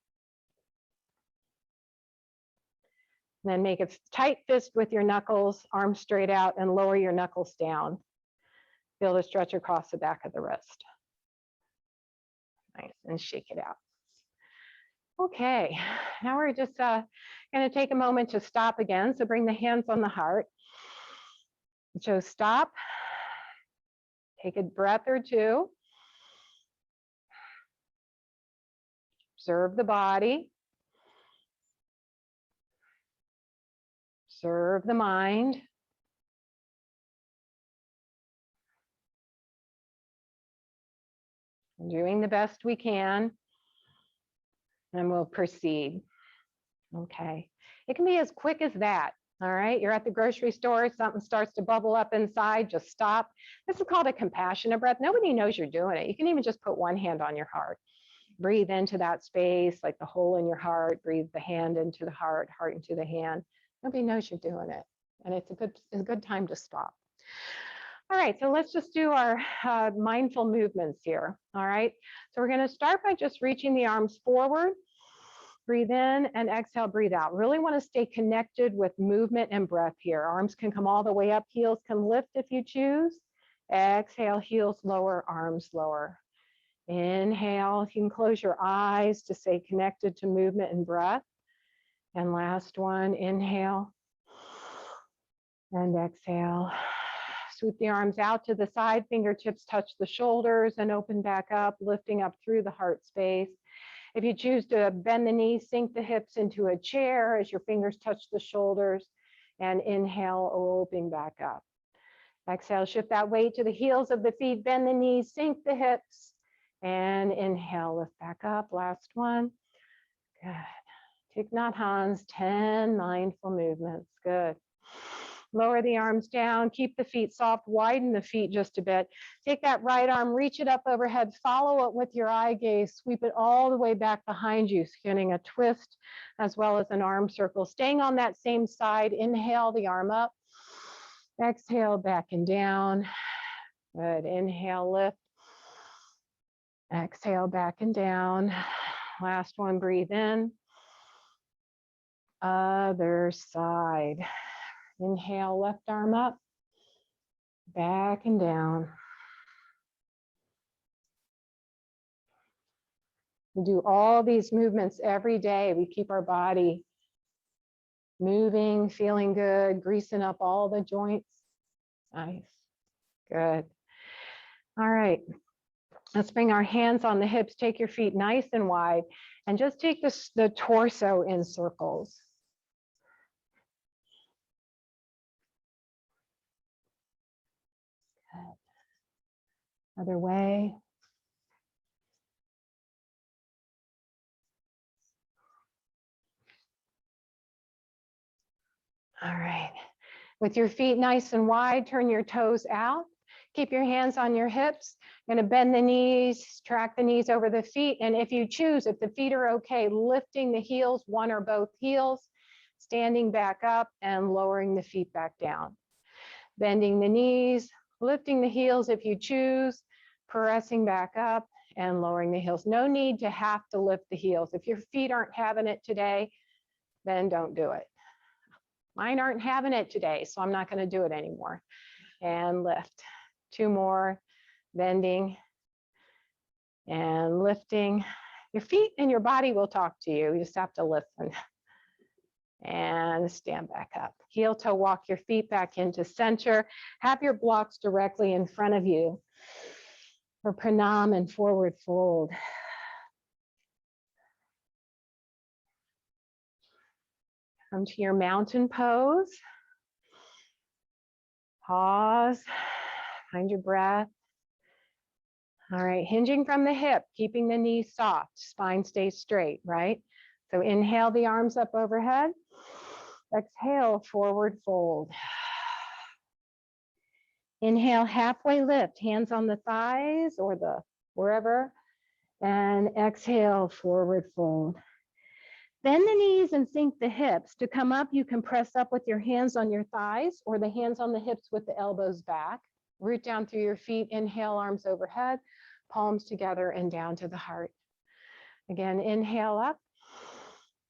And then make a tight fist with your knuckles, arms straight out, and lower your knuckles down. Feel a stretch across the back of the wrist. Nice, and shake it out. Okay, now we're just going to take a moment to stop again. So bring the hands on the heart. So stop. Take a breath or two. Observe the body. Observe the mind. Doing the best we can. And we'll proceed. Okay. It can be as quick as that. All right. You're at the grocery store, something starts to bubble up inside, just stop. This is called a compassionate breath. Nobody knows you're doing it. You can even just put one hand on your heart. Breathe into that space, like the hole in your heart. Breathe the hand into the heart, heart into the hand. Nobody knows you're doing it. And it's a good time to stop. All right, so let's just do our mindful movements here. All right, so we're going to start by just reaching the arms forward. Breathe in and exhale, breathe out. Really want to stay connected with movement and breath here. Arms can come all the way up, heels can lift if you choose. Exhale, heels lower, arms lower. Inhale, if you can close your eyes to stay connected to movement and breath. And last one, inhale and exhale. Sweep the arms out to the side, fingertips touch the shoulders and open back up, lifting up through the heart space. If you choose to bend the knees, sink the hips into a chair as your fingers touch the shoulders, and inhale, open back up. Exhale, shift that weight to the heels of the feet, bend the knees, sink the hips, and inhale, lift back up. Last one. Good. Thich Nhat Hanh's 10 mindful movements. Good. Lower the arms down, keep the feet soft, widen the feet just a bit. Take that right arm, reach it up overhead, follow it with your eye gaze, sweep it all the way back behind you, getting a twist as well as an arm circle. Staying on that same side, inhale the arm up, exhale back and down. Good, inhale, lift. Exhale back and down. Last one, breathe in. Other side. Inhale, left arm up, back and down. We do all these movements every day. We keep our body moving, feeling good, greasing up all the joints. Nice, good. All right, let's bring our hands on the hips, take your feet nice and wide, and just take the torso in circles. Other way. All right. With your feet nice and wide, turn your toes out. Keep your hands on your hips. Going to bend the knees, track the knees over the feet. And if you choose, if the feet are okay, lifting the heels, one or both heels, standing back up and lowering the feet back down. Bending the knees, lifting the heels if you choose, pressing back up and lowering the heels. No need to have to lift the heels. If your feet aren't having it today, then don't do it. Mine aren't having it today, so I'm not going to do it anymore. And lift. 2 more, bending and lifting. Your feet and your body will talk to you. You just have to listen. And stand back up. Heel toe walk your feet back into center. Have your blocks directly in front of you for pranam and forward fold. Come to your mountain pose. Pause. Find your breath. All right, hinging from the hip, keeping the knees soft, spine stays straight, right? So inhale the arms up overhead. Exhale, forward fold. Inhale, halfway lift, hands on the thighs or the wherever, and exhale, forward fold. Bend the knees and sink the hips. To come up, you can press up with your hands on your thighs or the hands on the hips with the elbows back. Root down through your feet, inhale, arms overhead, palms together and down to the heart. Again, inhale up,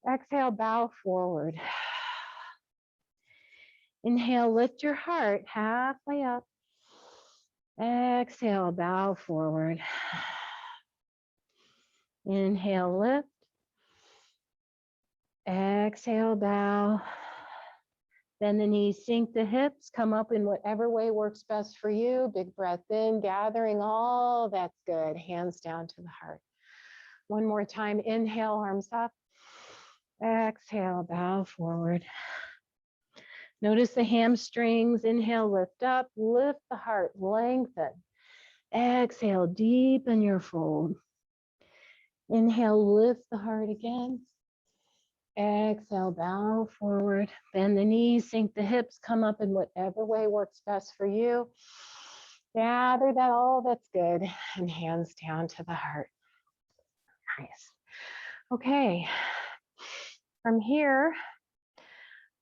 exhale, bow forward. Inhale, lift your heart halfway up. Exhale, bow forward. Inhale, lift. Exhale, bow. Bend the knees, sink the hips, come up in whatever way works best for you. Big breath in, gathering all that's good. Hands down to the heart. One more time, inhale, arms up. Exhale, bow forward. Notice the hamstrings. Inhale, lift up, lift the heart, lengthen. Exhale, deepen your fold. Inhale, lift the heart again. Exhale, bow forward, bend the knees, sink the hips, come up in whatever way works best for you. Gather that all that's good and hands down to the heart. Nice. Okay, from here,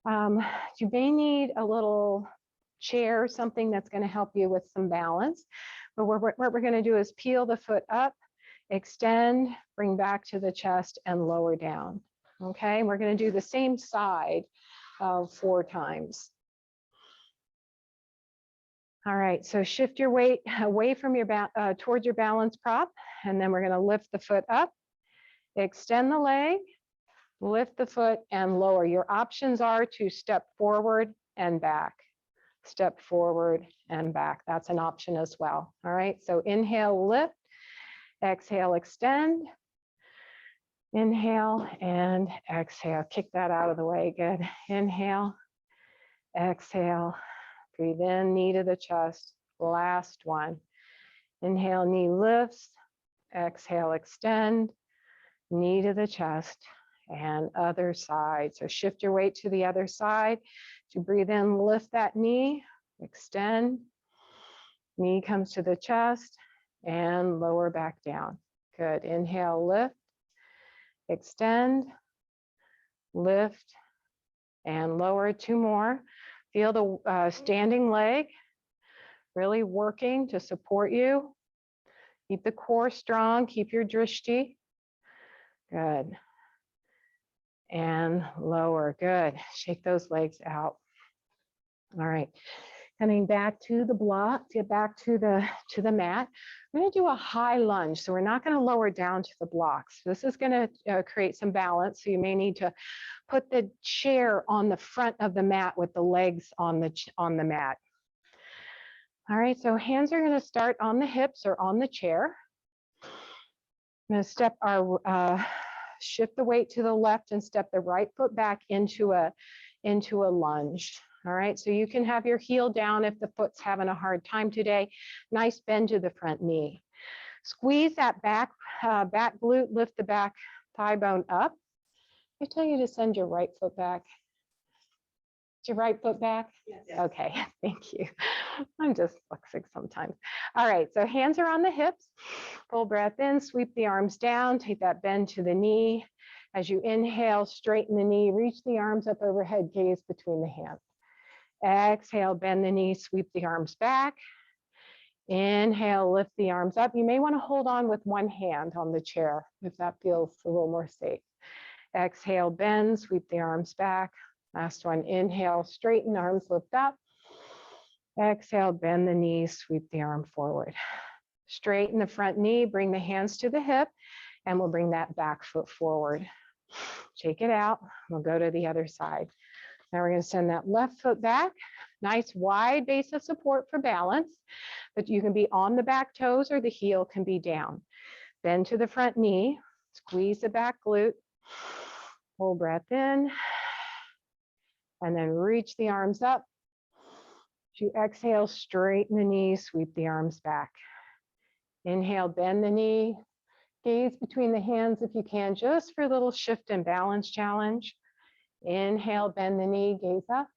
you may need a little chair, something that's going to help you with some balance. But what we're going to do is peel the foot up, extend, bring back to the chest, and lower down. Okay, we're going to do the same side 4 times. All right, so shift your weight away from your towards your balance prop, and then we're going to lift the foot up, extend the leg, lift the foot, and lower. Your options are to step forward and back, step forward and back. That's an option as well. All right, so inhale, lift, exhale, extend. Inhale and exhale. Kick that out of the way. Good. Inhale, exhale. Breathe in, knee to the chest. Last one. Inhale, knee lifts. Exhale, extend. Knee to the chest. And other side. So shift your weight to the other side. To breathe in, lift that knee. Extend. Knee comes to the chest. And lower back down. Good. Inhale, lift. Extend, lift, and lower. 2 more. Feel the standing leg really working to support you. Keep the core strong, keep your drishti. Good. And lower, good. Shake those legs out. All right. Coming back to the block, get back to the mat. We're going to do a high lunge. So we're not going to lower down to the blocks. This is going to create some balance. So you may need to put the chair on the front of the mat with the legs on the mat. All right, so hands are going to start on the hips or on the chair. I'm going to shift the weight to the left and step the right foot back into a lunge. All right, so you can have your heel down if the foot's having a hard time today. Nice bend to the front knee. Squeeze that back glute, lift the back thigh bone up. I tell you to send your right foot back. your right foot back? Yes. Okay, thank you. I'm just dyslexic sometimes. All right, so hands are on the hips. Full breath in, sweep the arms down, take that bend to the knee. As you inhale, straighten the knee, reach the arms up overhead, gaze between the hands. Exhale, bend the knee, sweep the arms back. Inhale, lift the arms up. You may want to hold on with one hand on the chair if that feels a little more safe. Exhale, bend, sweep the arms back. Last one, inhale, straighten, arms lift up. Exhale, bend the knees, sweep the arm forward. Straighten the front knee, bring the hands to the hip, and we'll bring that back foot forward. Shake it out. We'll go to the other side. Now we're going to send that left foot back. Nice wide base of support for balance, but you can be on the back toes or the heel can be down. Bend to the front knee, squeeze the back glute, full breath in, and then reach the arms up. As you exhale, straighten the knee, sweep the arms back. Inhale, bend the knee, gaze between the hands if you can, just for a little shift and balance challenge. Inhale, bend the knee, gaze up.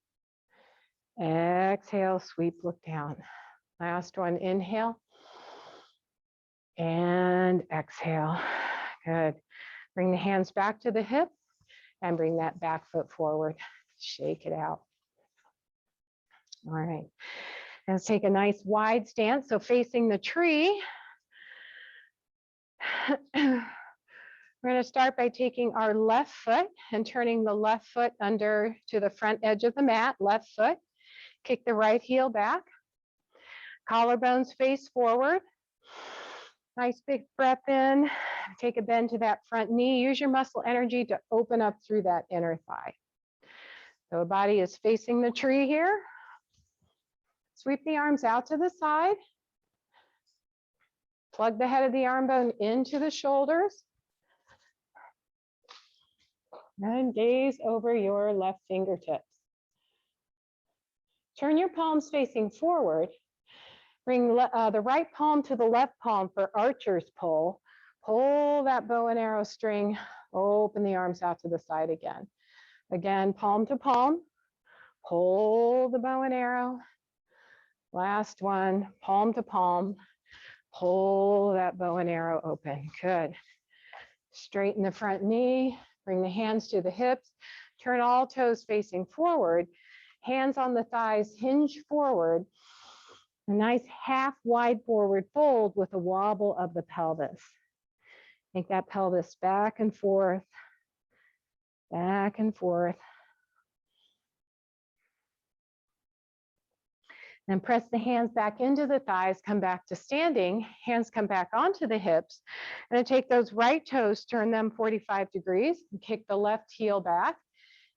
Exhale, sweep, look down. Last one, inhale. And exhale. Good. Bring the hands back to the hip and bring that back foot forward. Shake it out. All right. Let's take a nice wide stance. So facing the tree. We're going to start by taking our left foot and turning the left foot under to the front edge of the mat, left foot. Kick the right heel back. Collarbones face forward. Nice big breath in. Take a bend to that front knee. Use your muscle energy to open up through that inner thigh. So the body is facing the tree here. Sweep the arms out to the side. Plug the head of the arm bone into the shoulders. And gaze over your left fingertips. Turn your palms facing forward. Bring the right palm to the left palm for archer's pull. Pull that bow and arrow string. Open the arms out to the side again. Again, palm to palm. Pull the bow and arrow. Last one, palm to palm. Pull that bow and arrow open. Good. Straighten the front knee. Bring the hands to the hips. Turn all toes facing forward. Hands on the thighs, hinge forward. A nice half wide forward fold with a wobble of the pelvis. Take that pelvis back and forth, back and forth. Then press the hands back into the thighs, come back to standing, hands come back onto the hips. And then take those right toes, turn them 45 degrees, and kick the left heel back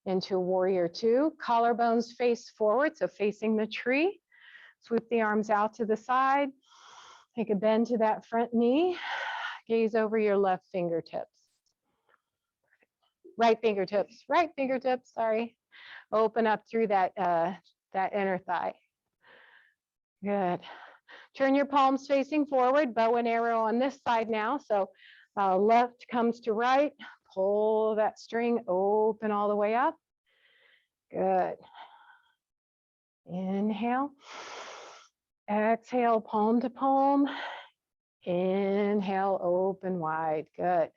into warrior two. Collarbones face forward, so facing the tree. Sweep the arms out to the side. Take a bend to that front knee. Gaze over your left fingertips. Right fingertips, sorry. Open up through that, that inner thigh. Good. Turn your palms facing forward, bow and arrow on this side now. So left comes to right, pull that string, open all the way up. Good. Inhale. Exhale, palm to palm. Inhale, open wide. Good.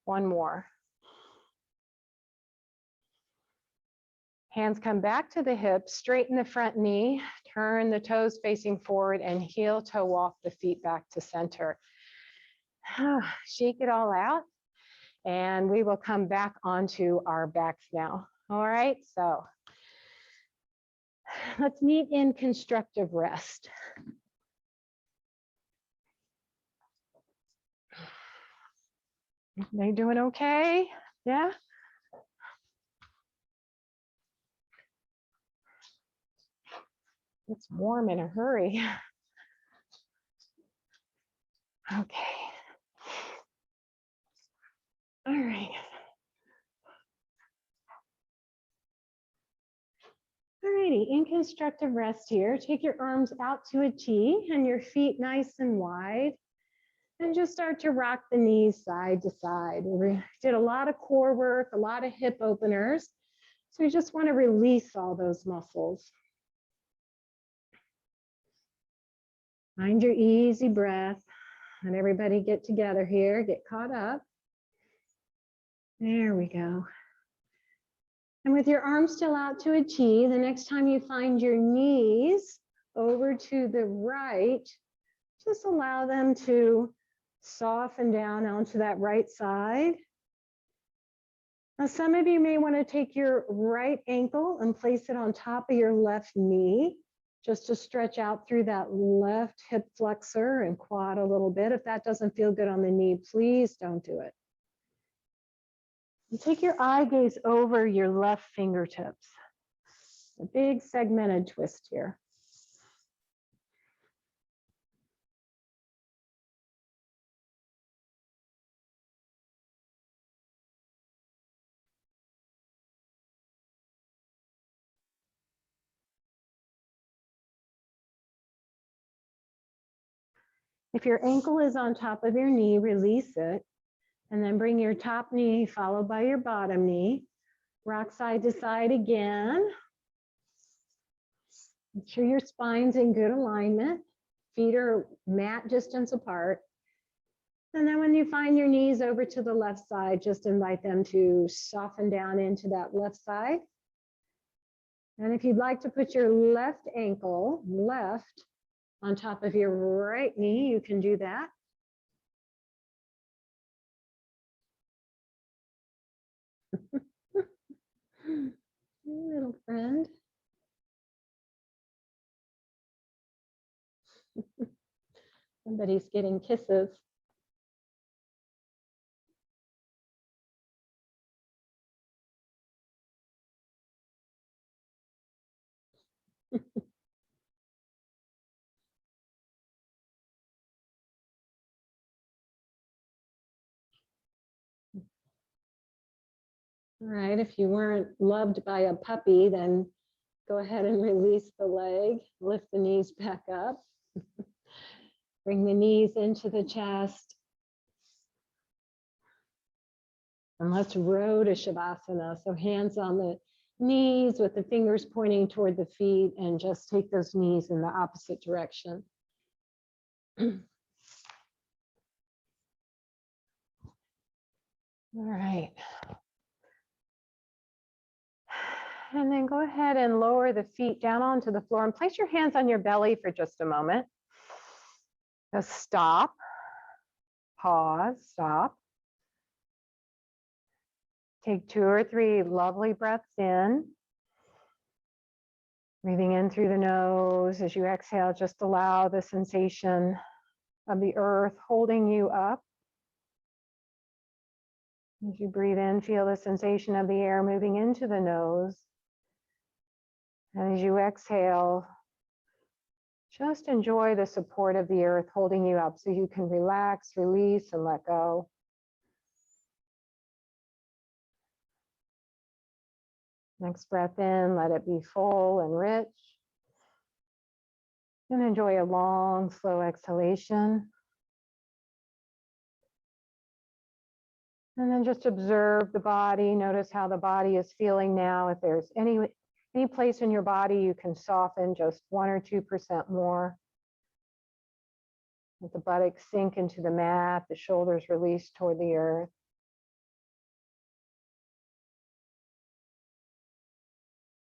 One more. Hands come back to the hips, straighten the front knee, turn the toes facing forward and heel toe walk the feet back to center. Shake it all out and we will come back onto our backs now. All right, so let's meet in constructive rest. They doing okay? Yeah? It's warm in a hurry. Okay. All right. All righty, in constructive rest here, take your arms out to a T and your feet nice and wide. And just start to rock the knees side to side. We did a lot of core work, a lot of hip openers. So you just want to release all those muscles. Find your easy breath. And everybody get together here, get caught up. There we go. And with your arms still out to a T, the next time you find your knees over to the right, just allow them to soften down onto that right side. Now, some of you may want to take your right ankle and place it on top of your left knee, just to stretch out through that left hip flexor and quad a little bit. If that doesn't feel good on the knee, please don't do it. And take your eye gaze over your left fingertips. A big segmented twist here. If your ankle is on top of your knee, release it, and then bring your top knee followed by your bottom knee. Rock side to side again. Make sure your spine's in good alignment. Feet are mat distance apart. And then when you find your knees over to the left side, just invite them to soften down into that left side. And if you'd like to put your left ankle, left, on top of your right knee, you can do that. Little friend. Somebody's getting kisses. All right, if you weren't loved by a puppy, then go ahead and release the leg, lift the knees back up. Bring the knees into the chest. And let's row to Shavasana. So hands on the knees with the fingers pointing toward the feet, and just take those knees in the opposite direction. All right. And then go ahead and lower the feet down onto the floor and place your hands on your belly for just a moment. Just stop, pause, stop. Take 2 or 3 lovely breaths in. Breathing in through the nose. As you exhale, just allow the sensation of the earth holding you up. As you breathe in, feel the sensation of the air moving into the nose. And as you exhale, just enjoy the support of the earth holding you up so you can relax, release, and let go. Next breath in, let it be full and rich. And enjoy a long, slow exhalation. And then just observe the body. Notice how the body is feeling now. If there's any place in your body you can soften just 1 or 2% more. Let the buttocks sink into the mat, the shoulders release toward the earth.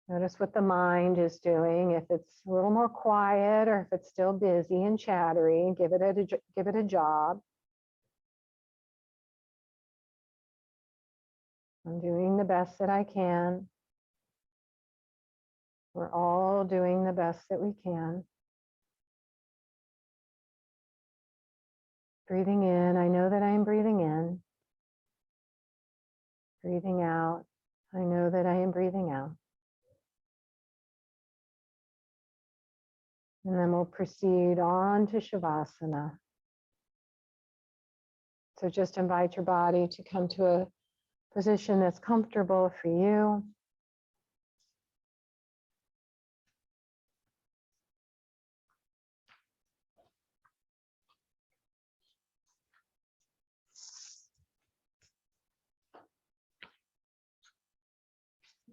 Notice what the mind is doing. If it's a little more quiet or if it's still busy and chattery, give it a job. I'm doing the best that I can. We're all doing the best that we can. Breathing in, I know that I am breathing in. Breathing out, I know that I am breathing out. And then we'll proceed on to Shavasana. So just invite your body to come to a position that's comfortable for you.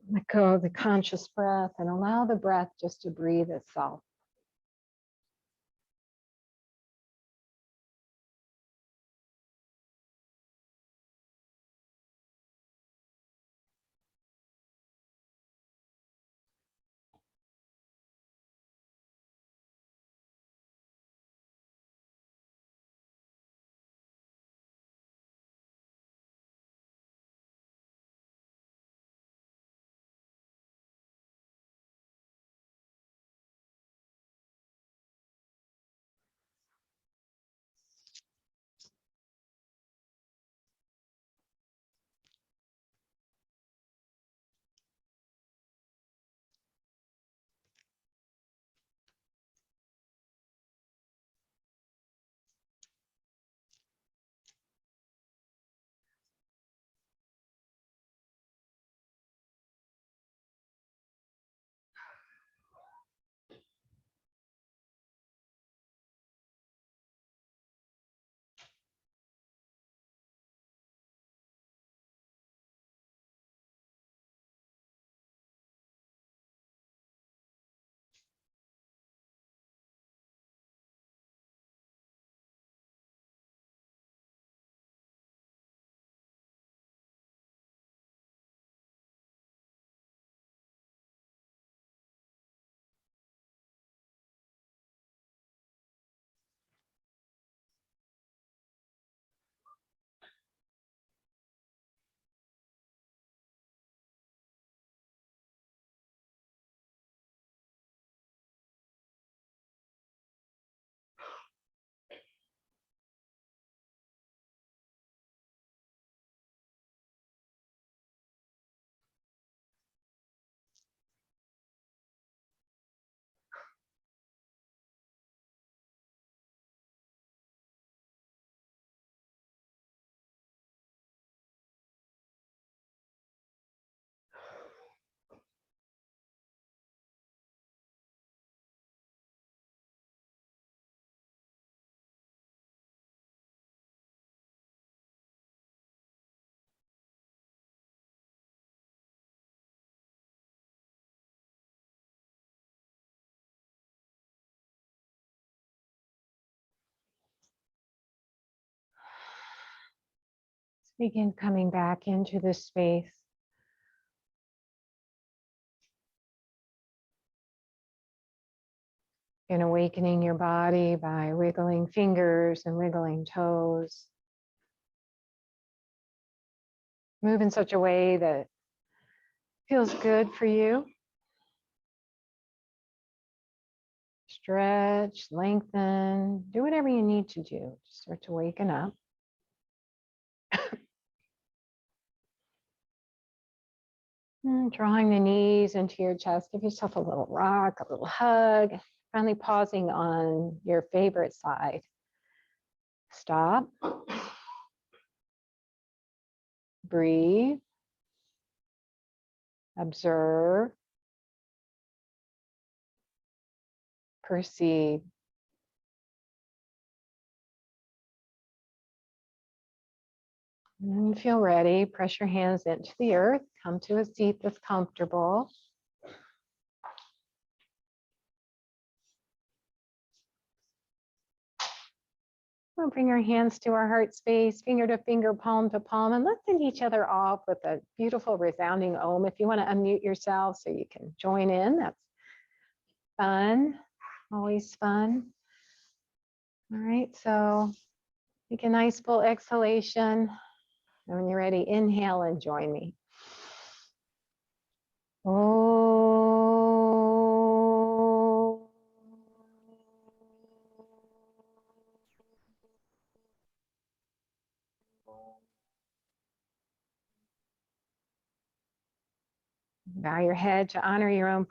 Let go of the conscious breath and allow the breath just to breathe itself. Begin coming back into this space. And awakening your body by wiggling fingers and wiggling toes. Move in such a way that feels good for you. Stretch, lengthen, do whatever you need to do to start to waken up. Drawing the knees into your chest, give yourself a little rock, a little hug. Finally pausing on your favorite side. Stop. Breathe. Observe. Perceive. And when you feel ready, press your hands into the earth. Come to a seat that's comfortable. We'll bring our hands to our heart space, finger to finger, palm to palm, and let's send each other off with a beautiful resounding om. If you want to unmute yourself so you can join in, that's fun, always fun. All right, so take a nice full exhalation. And when you're ready, inhale and join me. Oh. Bow your head to honor your own